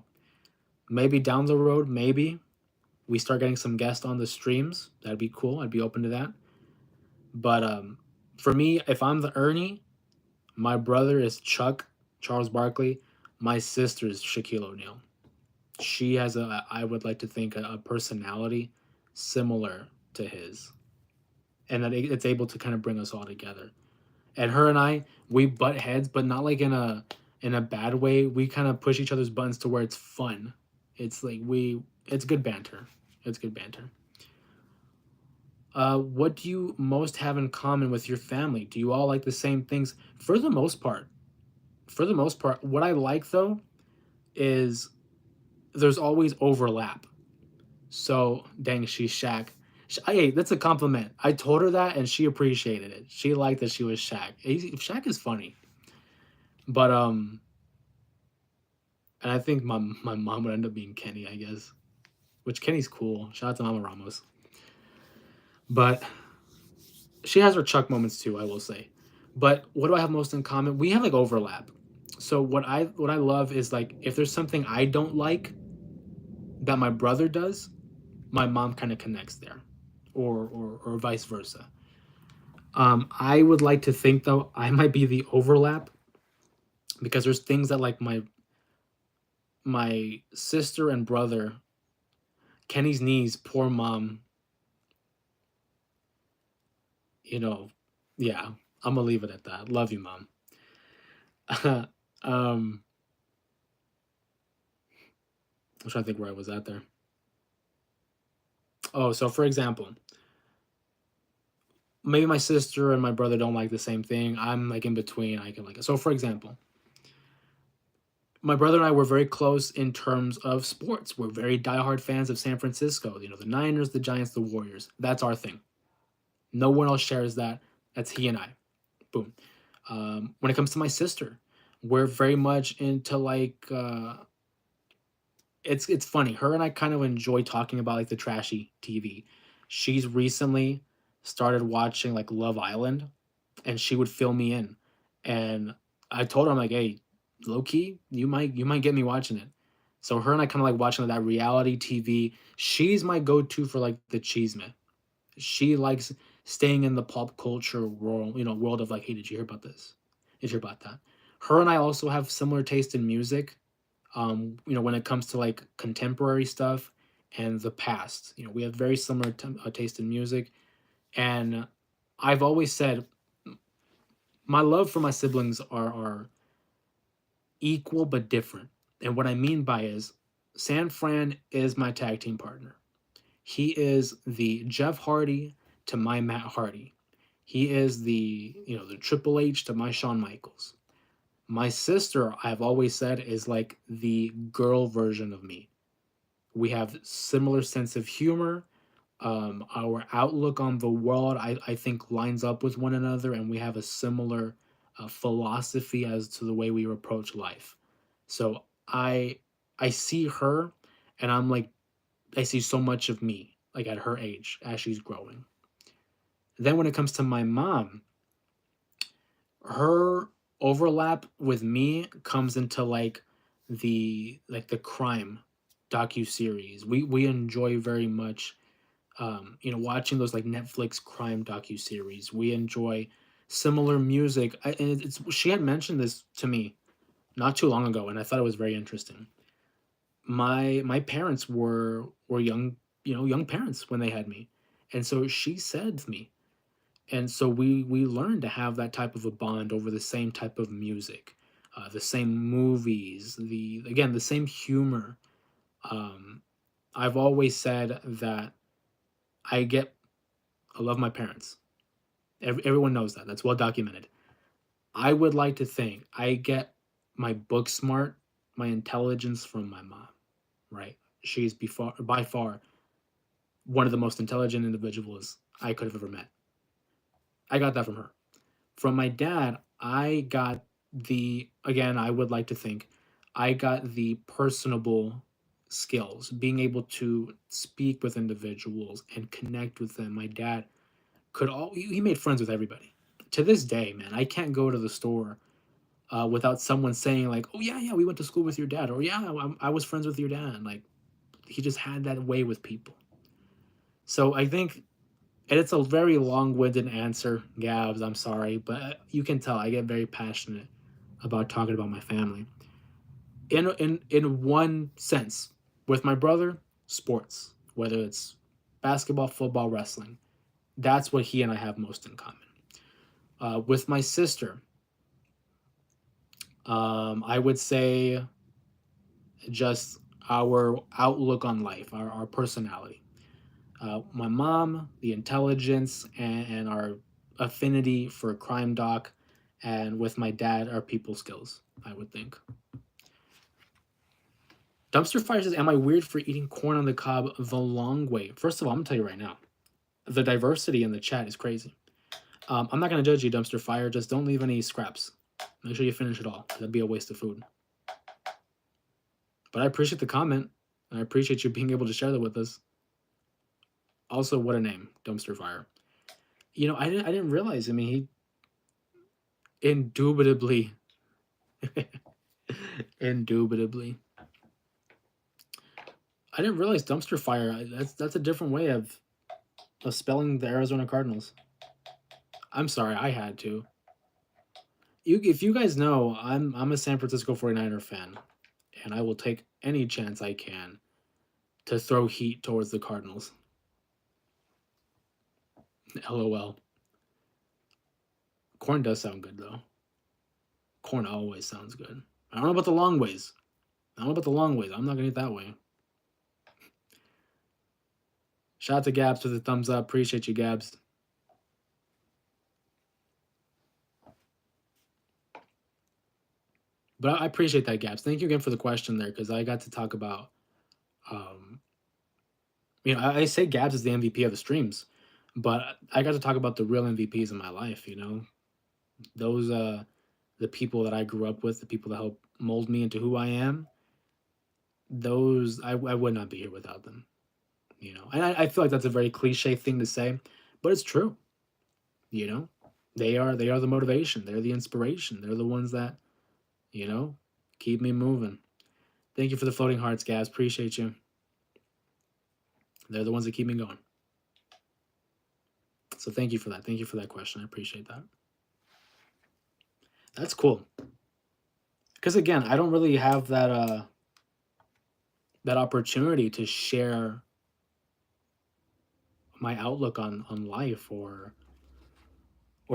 maybe down the road, maybe we start getting some guests on the streams. That'd be cool. I'd be open to that. But for me, if I'm the Ernie, my brother is Chuck Charles Barkley. My sister is Shaquille O'Neal. She has I would like to think, a personality similar to his, and that it's able to kind of bring us all together. And her and I, we butt heads, but not like in a bad way. We kind of push each other's buttons to where it's fun. It's like it's good banter. It's good banter. What do you most have in common with your family? Do you all like the same things? For the most part. For the most part, what I like though is there's always overlap. So, dang, she's Shaq. Hey, that's a compliment. I told her that and she appreciated it. She liked that she was Shaq. Shaq is funny. But and I think my mom would end up being Kenny, I guess. Which Kenny's cool. Shout out to Mama Ramos. But she has her Chuck moments too, I will say. But what do I have most in common? We have like overlap. So what I love is like if there's something I don't like that my brother does, my mom kind of connects there, or vice versa. I would like to think though I might be the overlap because there's things that like my sister and brother, Kenny's niece, poor mom, you know, yeah, I'm gonna leave it at that. Love you, mom. I'm trying to think where I was at there. Oh, so for example, maybe my sister and my brother don't like the same thing. I'm like in between. I can like so for example, My brother and I were very close in terms of sports. We're very diehard fans of San Francisco. You know, the Niners, the Giants, the Warriors. That's our thing. No one else shares that. That's he and I. Boom. When it comes to my sister, we're very much into like it's funny. Her and I kind of enjoy talking about like the trashy TV. She's recently started watching like Love Island, and she would fill me in. And I told her, I'm like, hey, low key, you might get me watching it. So her and I kind of like watching that reality TV. She's my go-to for like the cheeseman. She likes staying in the pop culture world, world of like, hey, did you hear about this? Did you hear about that? Her and I also have similar taste in music. When it comes to like contemporary stuff and the past, we have very similar taste in music. And I've always said my love for my siblings are equal but different. And what I mean by is San Fran is my tag team partner. He is the Jeff Hardy to my Matt Hardy. He is the Triple H to my Shawn Michaels. My sister, I've always said, is like the girl version of me. We have similar sense of humor. Our outlook on the world, I think, lines up with one another, and we have a similar philosophy as to the way we approach life. So I see her, and I'm like, I see so much of me, like at her age, as she's growing. Then when it comes to my mom, her overlap with me comes into like the crime docu series. We enjoy very much watching those like Netflix crime docu series. We enjoy similar music. And it's she had mentioned this to me not too long ago, and I thought it was very interesting. My parents were young, young parents when they had me, and so she said to me, and so we learned to have that type of a bond over the same type of music, the same movies, the same humor. Um, I've always said that I get I love my parents. Everyone knows that. That's well documented. I would like to think I get my book smart, my intelligence from my mom, right? She's by far one of the most intelligent individuals I could have ever met. I got that from her. From my dad, I got again, I would like to think I got the personable skills, being able to speak with individuals and connect with them. My dad he made friends with everybody. To this day, man, I can't go to the store without someone saying like, "Oh yeah, yeah, we went to school with your dad," or "Yeah, I was friends with your dad." Like he just had that way with people. So I think, and it's a very long-winded answer, Gabs. I'm sorry, but you can tell I get very passionate about talking about my family. In one sense, with my brother, sports, whether it's basketball, football, wrestling, that's what he and I have most in common. With my sister, I would say just our outlook on life, our personality. My mom, the intelligence and our affinity for crime doc, and with my dad, our people skills, I would think. Dumpster Fire says, am I weird for eating corn on the cob the long way? First of all, I'm going to tell you right now, the diversity in the chat is crazy. I'm not going to judge you, Dumpster Fire. Just don't leave any scraps. Make sure you finish it all. That'd be a waste of food. But I appreciate the comment. And I appreciate you being able to share that with us. Also, what a name, Dumpster Fire. I didn't realize. I mean, he indubitably, indubitably. I didn't realize Dumpster Fire. That's a different way of spelling the Arizona Cardinals. I'm sorry, I had to. If you guys know, I'm a San Francisco 49er fan, and I will take any chance I can to throw heat towards the Cardinals. LOL. Corn does sound good though. Corn always sounds good. I don't know about the long ways. I don't know about the long ways. I'm not gonna eat that way. Shout out to Gabs for the thumbs up. Appreciate you, Gabs. But I appreciate that, Gabs. Thank you again for the question there, because I got to talk about, um, I say Gabs is the MVP of the streams, but I got to talk about the real MVPs in my life. Those the people that I grew up with, the people that helped mold me into who I am. Those I would not be here without them. And I feel like that's a very cliche thing to say, but it's true. You know, they are the motivation. They're the inspiration. They're the ones that you know keep me moving. Thank you for the floating hearts, guys. Appreciate you. They're the ones that keep me going. So thank you for that. Thank you for that question. I appreciate that. That's cool. Because again, I don't really have that opportunity to share my outlook on life or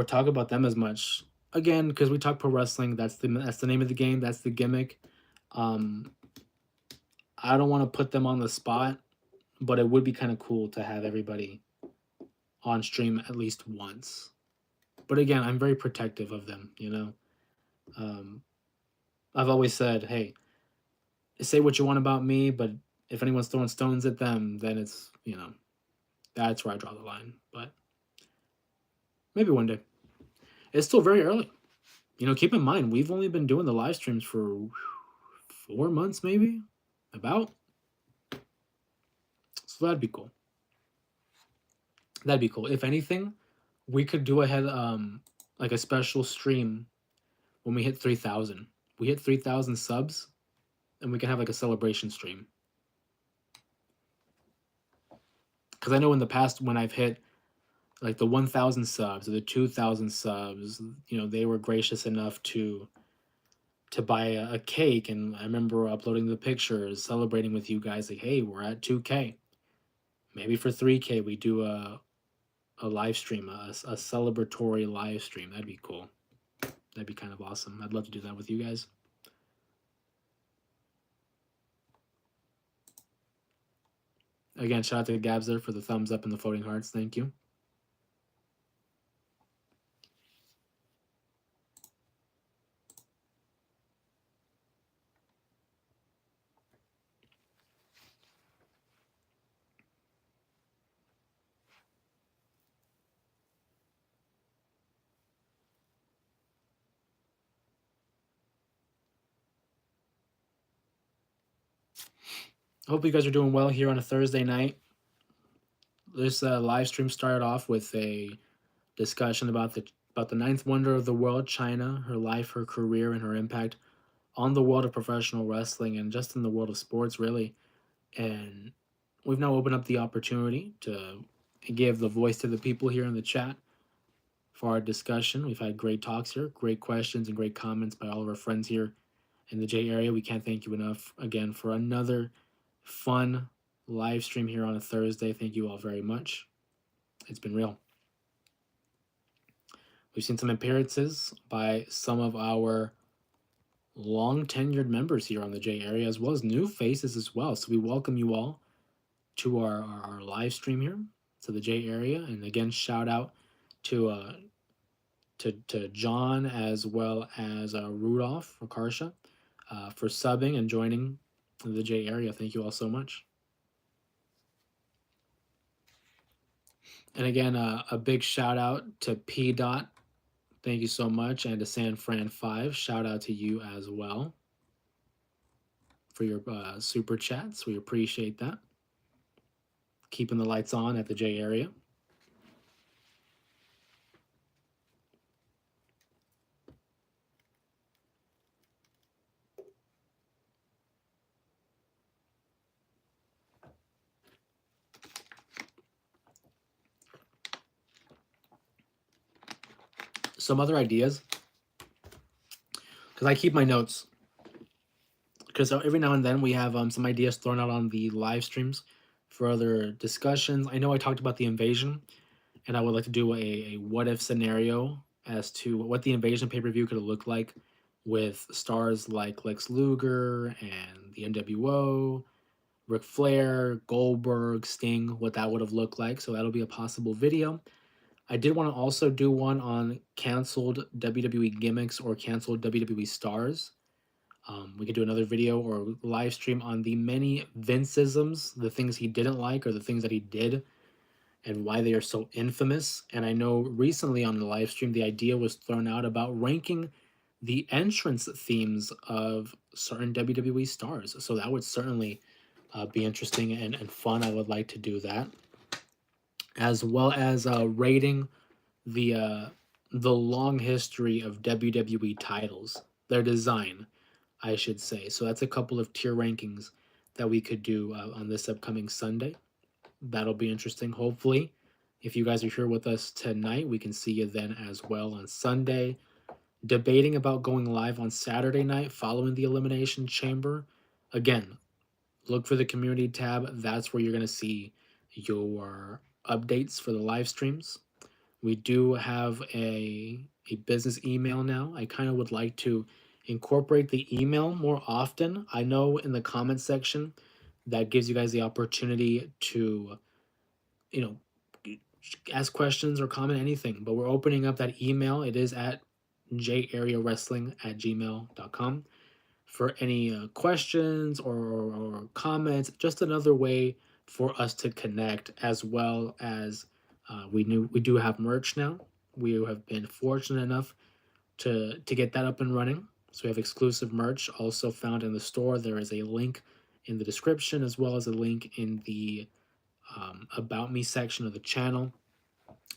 talk about them as much. Again, because we talk pro wrestling, that's the name of the game. That's the gimmick. Um, I don't want to put them on the spot, but it would be kind of cool to have everybody on stream at least once. But again, I'm very protective of them. Um, I've always said, hey, say what you want about me, but if anyone's throwing stones at them, then it's that's where I draw the line. But maybe one day. It's still very early. Keep in mind we've only been doing the live streams for 4 months, maybe about. So that'd be cool. That'd be cool. If anything, we could do like a special stream when we hit 3,000. We hit 3,000 subs, and we can have like a celebration stream. Because I know in the past when I've hit like the 1,000 subs or the 2,000 subs, they were gracious enough to buy a cake, and I remember uploading the pictures, celebrating with you guys, like, hey, we're at 2K. Maybe for 3K we do a live stream, a celebratory live stream. That'd be cool. That'd be kind of awesome. I'd love to do that with you guys. Again, shout out to Gabs there for the thumbs up and the floating hearts. Thank you. I hope you guys are doing well here on a Thursday night. This live stream started off with a discussion about the ninth wonder of the world, Chyna, her life, her career, and her impact on the world of professional wrestling and just in the world of sports, really. And we've now opened up the opportunity to give the voice to the people here in the chat for our discussion. We've had great talks here, great questions, and great comments by all of our friends here in the J area. We can't thank you enough again for another fun live stream here on a Thursday. Thank you all very much. It's been real. We've seen some appearances by some of our long tenured members here on the J area, as well as new faces as well. So we welcome you all to our live stream here to the J area. And again, shout out to to John as well as Rudolph or Karsha for subbing and joining the J area. Thank you all so much. And again, a big shout out to P Dot. Thank you so much. And to San Fran 5. Shout out to you as well for your super chats. We appreciate that. Keeping the lights on at the J area. Some other ideas, because I keep my notes, because every now and then we have some ideas thrown out on the live streams for other discussions. I know I talked about the invasion, and I would like to do a what if scenario as to what the invasion pay-per-view could have looked like with stars like Lex Luger and the NWO, Ric Flair, Goldberg, Sting, what that would have looked like. So that'll be a possible video. I did want to also do one on canceled WWE gimmicks or canceled WWE stars. We could do another video or live stream on the many Vinceisms, the things he didn't like or the things that he did, and why they are so infamous. And I know recently on the live stream, the idea was thrown out about ranking the entrance themes of certain WWE stars. So that would certainly be interesting and fun. I would like to do that, as well as rating the uh, the long history of WWE titles, their design, I should say. So that's a couple of tier rankings that we could do on this upcoming Sunday. That'll be interesting. Hopefully, if you guys are here with us tonight, we can see you then as well on Sunday. Debating about going live on Saturday night following the Elimination Chamber. Again, look for the community tab. That's where you're going to see your updates for the live streams. We do have a business email now. I kind of would like to incorporate the email more often. I know in the comment section that gives you guys the opportunity to, you know, ask questions or comment anything, but we're opening up that email. It is at jareawrestling@gmail.com for any questions or comments. Just another way for us to connect, as well as we do have merch now. We have been fortunate enough to get that up and running. So we have exclusive merch also found in the store. There is a link in the description, as well as a link in the about me section of the channel,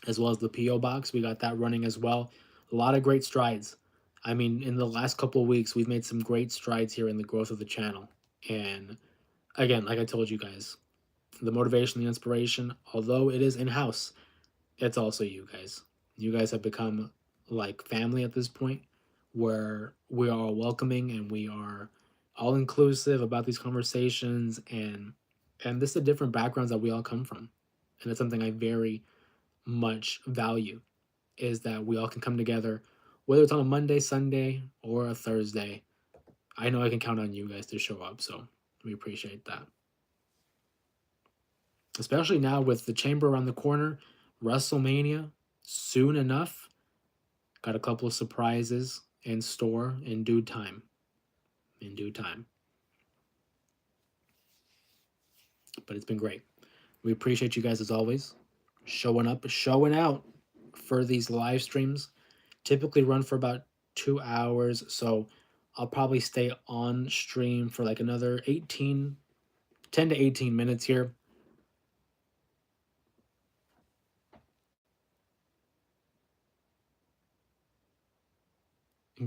as well as the PO box. We got that running as well. A lot of great strides. I mean, in the last couple of weeks, we've made some great strides here in the growth of the channel. And again, like I told you guys, the motivation, the inspiration, although it is in house, it's also you guys. You guys have become like family at this point, where we are welcoming and we are all inclusive about these conversations, and this is the different backgrounds that we all come from. And it's something I very much value, is that we all can come together, whether it's on a Monday, Sunday, or a Thursday. I know I can count on you guys to show up, so we appreciate that. Especially now with the chamber around the corner, WrestleMania soon enough. Got a couple of surprises in store in due time. In due time. But it's been great. We appreciate you guys as always. Showing up, showing out for these live streams. Typically run for about 2 hours, so I'll probably stay on stream for like another 10 to 18 minutes here.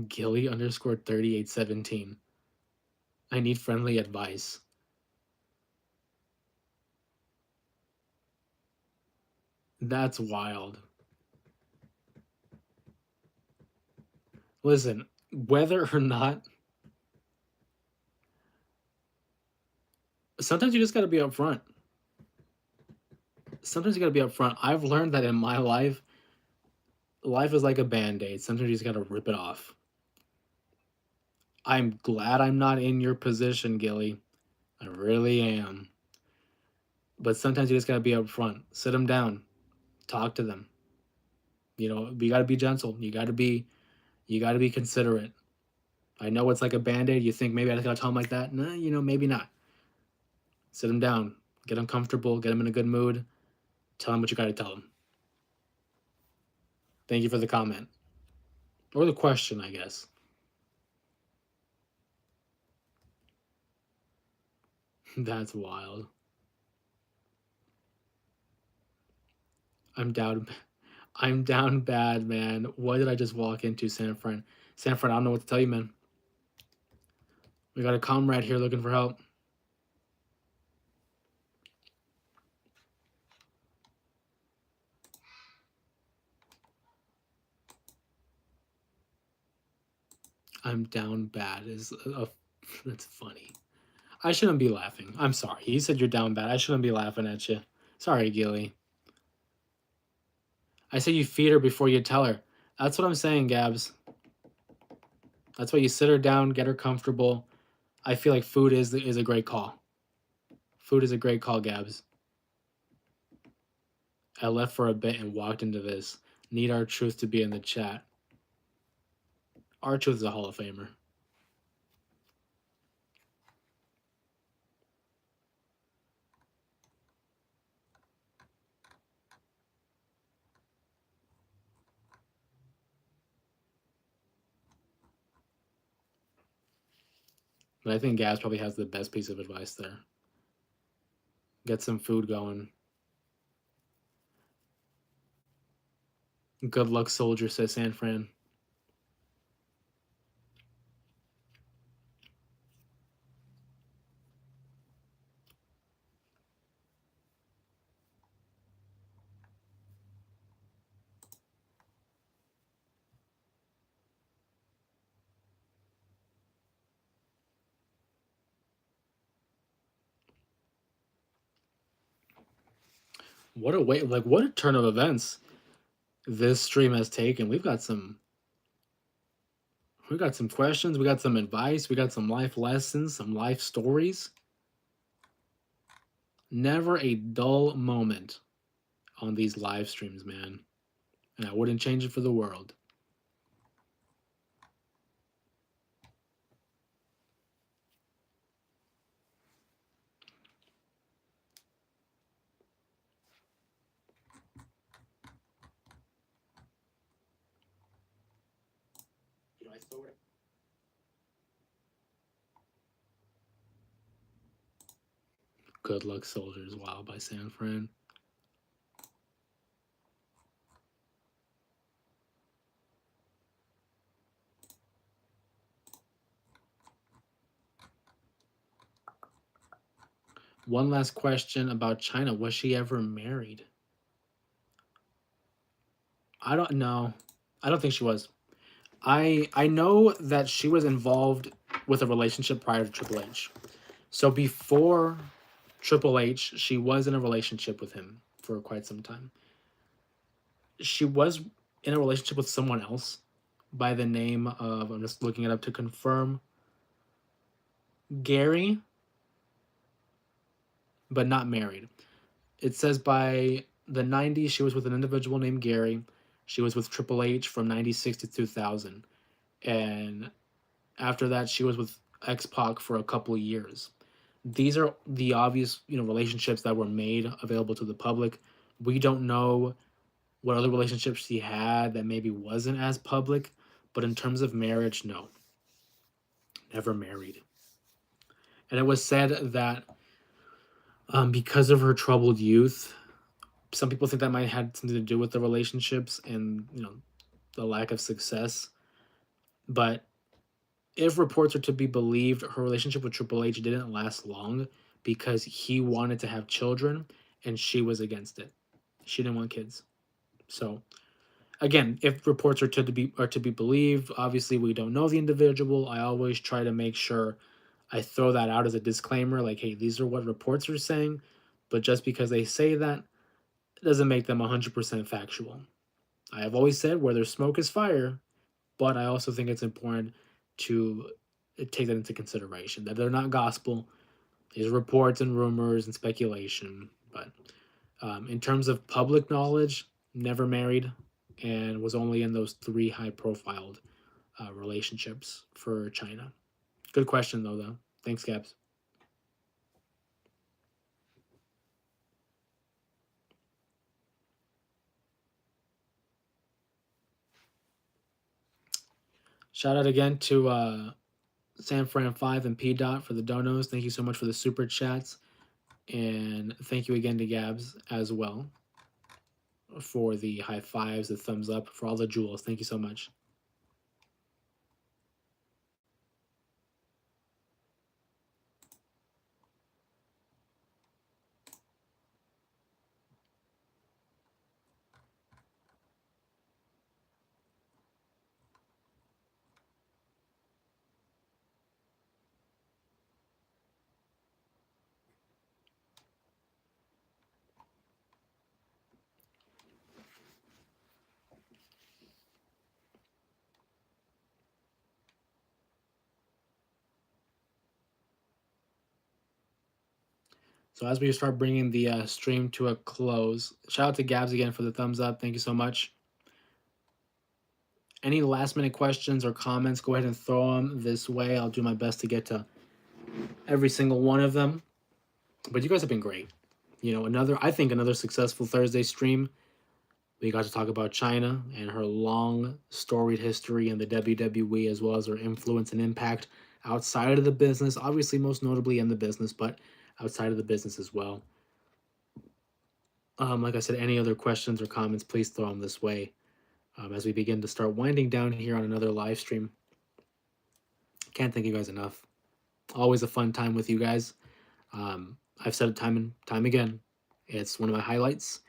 Gilly underscore 3817. I need friendly advice. That's wild. Listen, whether or not, sometimes you just got to be upfront. Sometimes you got to be upfront. I've learned that in my life, life is like a band aid. Sometimes you just got to rip it off. I'm glad I'm not in your position, Gilly. I really am. But sometimes you just got to be upfront. Sit them down. Talk to them. You know, you got to be gentle. You got to be considerate. I know it's like a band-aid. You think maybe I just got to tell them like that. No, you know, maybe not. Sit them down. Get them comfortable. Get them in a good mood. Tell them what you got to tell them. Thank you for the comment. Or the question, I guess. That's wild. I'm down. I'm down bad, man. What did I just walk into, Sanford? Sanford, I don't know what to tell you, man. We got a comrade here looking for help. I'm down bad. That's funny. I shouldn't be laughing. I'm sorry. You said you're down bad. I shouldn't be laughing at you. Sorry, Gilly. I said you feed her before you tell her. That's what I'm saying, Gabs. That's why you sit her down, get her comfortable. I feel like food is a great call. Food is a great call, Gabs. I left for a bit and walked into this. Need our truth to be in the chat. Our truth is a Hall of Famer. But I think Gabs probably has the best piece of advice there. Get some food going. Good luck, soldier, says San Fran. What a way, like, what a turn of events this stream has taken. We got some questions, we got some advice, we got some life lessons, some life stories. Never a dull moment on these live streams, man. And I wouldn't change it for the world. Good luck, soldiers. Wow, by San Fran. One last question about Chyna. Was she ever married? I don't know. I don't think she was. I know that she was involved with a relationship prior to Triple H. So before Triple H, she was in a relationship with him for quite some time. She was in a relationship with someone else by the name of, I'm just looking it up to confirm, Gary, but not married. It says by the 90s, she was with an individual named Gary. She was with Triple H from 96 to 2000. And after that, she was with X Pac for a couple of years. These are the obvious, relationships that were made available to the public. We don't know what other relationships she had that maybe wasn't as public, but in terms of marriage, no, never married. And it was said that because of her troubled youth, some people think that might have had something to do with the relationships and the lack of success. But if reports are to be believed, her relationship with Triple H didn't last long because he wanted to have children and she was against it. She didn't want kids. So again, if reports are to be believed, obviously we don't know the individual. I always try to make sure I throw that out as a disclaimer, like, hey, these are what reports are saying, but just because they say that, it doesn't make them 100% factual. I have always said where there's smoke is fire, but I also think it's important to take that into consideration, that they're not gospel. These are reports and rumors and speculation. But in terms of public knowledge, never married and was only in those three high-profiled relationships for Chyna. Good question, though. Thanks, Gabs. Shout out again to San Fran 5 and P Dot for the donos. Thank you so much for the super chats. And thank you again to Gabs as well for the high fives, the thumbs up, for all the jewels. Thank you so much. So as we start bringing the stream to a close, shout out to Gabs again for the thumbs up. Thank you so much. Any last minute questions or comments, go ahead and throw them this way. I'll do my best to get to every single one of them. But you guys have been great. I think another successful Thursday stream. We got to talk about Chyna and her long storied history in the WWE, as well as her influence and impact outside of the business, obviously most notably in the business, but outside of the business as well. Like I said, any other questions or comments, please throw them this way as we begin to start winding down here on another live stream. Can't thank you guys enough. Always a fun time with you guys. I've said it time and time again. It's one of my highlights.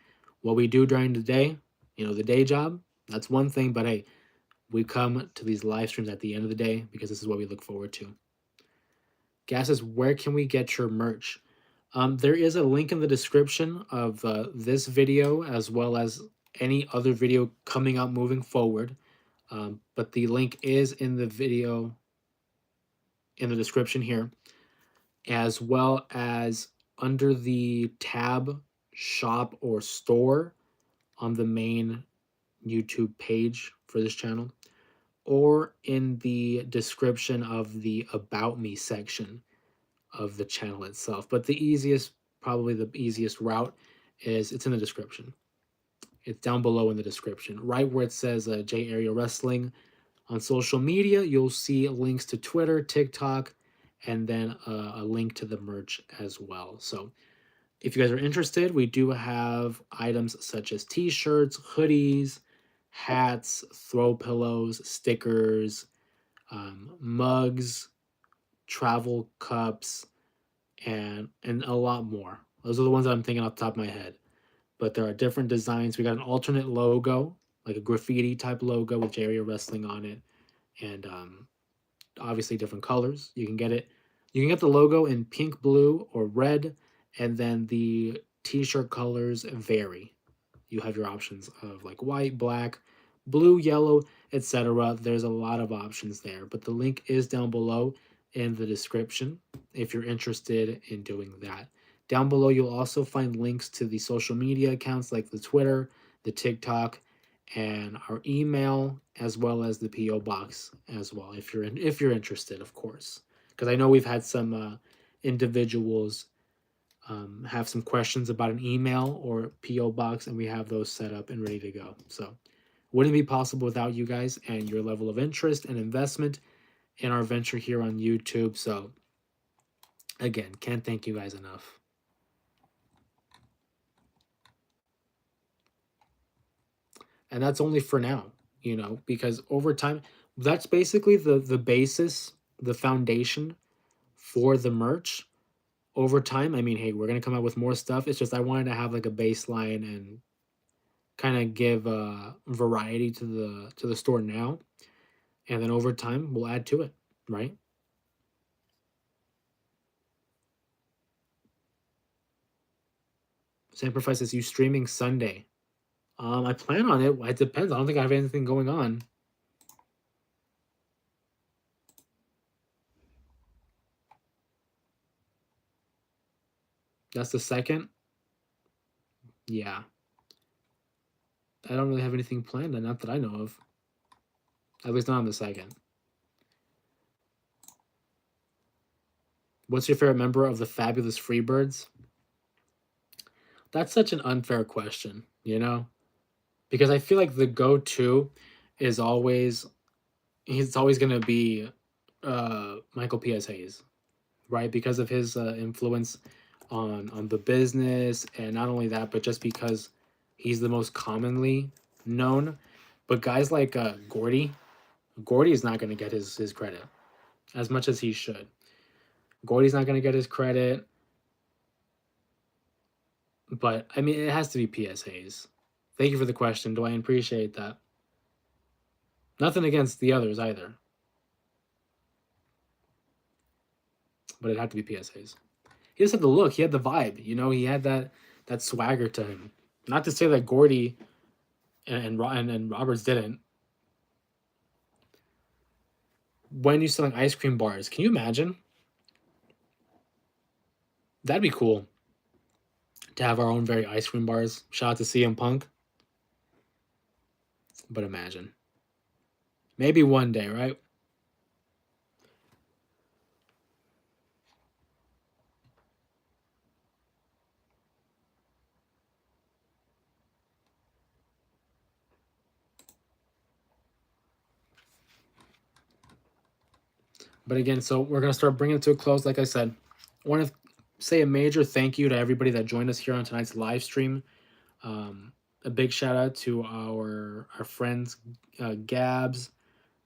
What we do during the day, the day job, that's one thing. But hey, we come to these live streams at the end of the day because this is what we look forward to. Gas says, where can we get your merch? There is a link in the description of this video as well as any other video coming up moving forward. But the link is in the video in the description here, as well as under the tab shop or store on the main YouTube page for this channel, or in the description of the About Me section of the channel itself. But probably the easiest route is it's in the description. It's down below in the description, right where it says J Area Wrestling. On social media, you'll see links to Twitter, TikTok, and then a link to the merch as well. So if you guys are interested, we do have items such as t-shirts, hoodies, hats, throw pillows, stickers, mugs, travel cups, and a lot more. Those are the ones that I'm thinking off the top of my head. But there are different designs. We got an alternate logo, like a graffiti type logo with J Area Wrestling on it, and obviously different colors. You can get the logo in pink, blue, or red, and then the t-shirt colors vary. You have your options of like white, black, blue, yellow, etc. There's a lot of options there, but the link is down below in the description if you're interested in doing that. Down below, you'll also find links to the social media accounts like the Twitter, the TikTok, and our email, as well as the PO box as well, if you're interested, of course. Because I know we've had some individuals have some questions about an email or PO box, and we have those set up and ready to go. So, wouldn't be possible without you guys and your level of interest and investment in our venture here on YouTube. So, again, can't thank you guys enough. And that's only for now, because over time, that's basically the basis, the foundation for the merch. Over time, I mean, hey, we're gonna come out with more stuff. It's just I wanted to have like a baseline and kind of give variety to the store now, and then over time we'll add to it, right? Sacrifice is you streaming Sunday. I plan on it. It depends. I don't think I have anything going on. That's the second. Yeah. I don't really have anything planned, not that I know of. At least not on the second. What's your favorite member of the Fabulous Freebirds? That's such an unfair question, Because I feel like the go-to is always he's always going to be Michael P.S. Hayes, right? Because of his influence on the business, and not only that, but just because he's the most commonly known. But guys like Gordy is not going to get his credit as much as he should. Gordy's not going to get his credit, but I mean, it has to be P.S. Hayes. Thank you for the question, Dwayne. Appreciate that. Nothing against the others either, but it had to be P.S. Hayes. He just had the look. He had the vibe. He had that swagger to him. Not to say that Gordy and Roberts didn't. When you selling ice cream bars, can you imagine? That'd be cool to have our own very ice cream bars. Shout out to CM Punk. But imagine. Maybe one day, right? But again, so we're gonna start bringing it to a close. Like I said, I want to say a major thank you to everybody that joined us here on tonight's live stream. Um, a big shout out to our friends Gabs,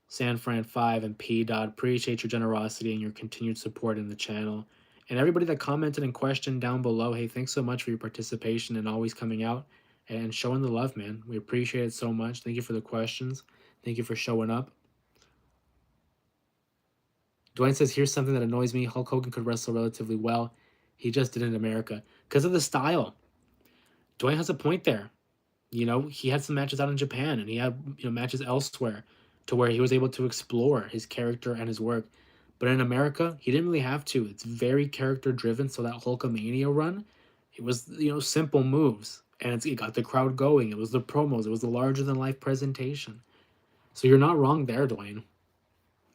Sanfran5, and P. Dot. Appreciate your generosity and your continued support in the channel. And everybody that commented and questioned down below, hey, thanks so much for your participation and always coming out and showing the love, man. We appreciate it so much. Thank you for the questions. Thank you for showing up. Dwayne says, here's something that annoys me. Hulk Hogan could wrestle relatively well. He just did it in America. Because of the style. Dwayne has a point there. You know, he had some matches out in Japan and he had, matches elsewhere to where he was able to explore his character and his work. But in America, he didn't really have to. It's very character driven. So that Hulkamania run, it was, simple moves. And it got the crowd going. It was the promos. It was the larger than life presentation. So you're not wrong there, Dwayne.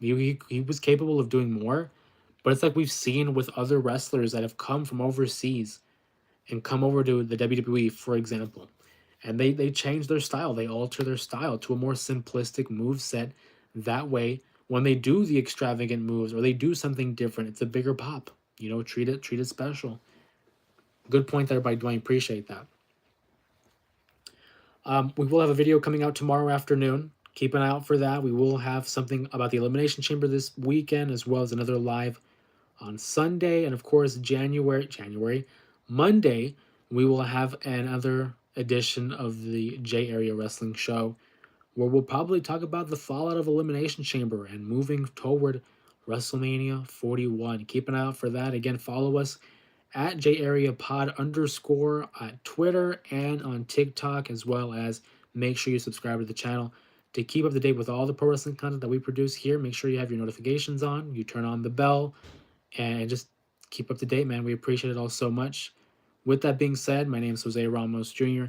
He was capable of doing more, but it's like we've seen with other wrestlers that have come from overseas and come over to the WWE, for example, and they change their style. They alter their style to a more simplistic move set. That way, when they do the extravagant moves or they do something different, it's a bigger pop. Treat it special. Good point there by Dwayne. Appreciate that. We will have a video coming out tomorrow afternoon. Keep an eye out for that. We will have something about the Elimination Chamber this weekend, as well as another live on Sunday. And of course, January, Monday, we will have another edition of the J Area Wrestling Show, where we'll probably talk about the fallout of Elimination Chamber and moving toward WrestleMania 41. Keep an eye out for that. Again, follow us at JAreaPod _ at Twitter and on TikTok, as well as make sure you subscribe to the channel to keep up to date with all the pro wrestling content that we produce here. Make sure you have your notifications on, you turn on the bell, and just keep up to date, man. We appreciate it all so much. With that being said, my name is Jose Ramos Jr.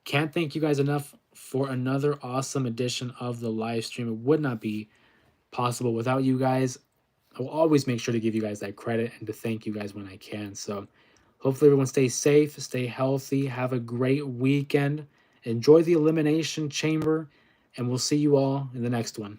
Can't thank you guys enough for another awesome edition of the live stream. It would not be possible without you guys. I will always make sure to give you guys that credit and to thank you guys when I can. So hopefully everyone stays safe, stay healthy, have a great weekend, enjoy the Elimination Chamber, and we'll see you all in the next one.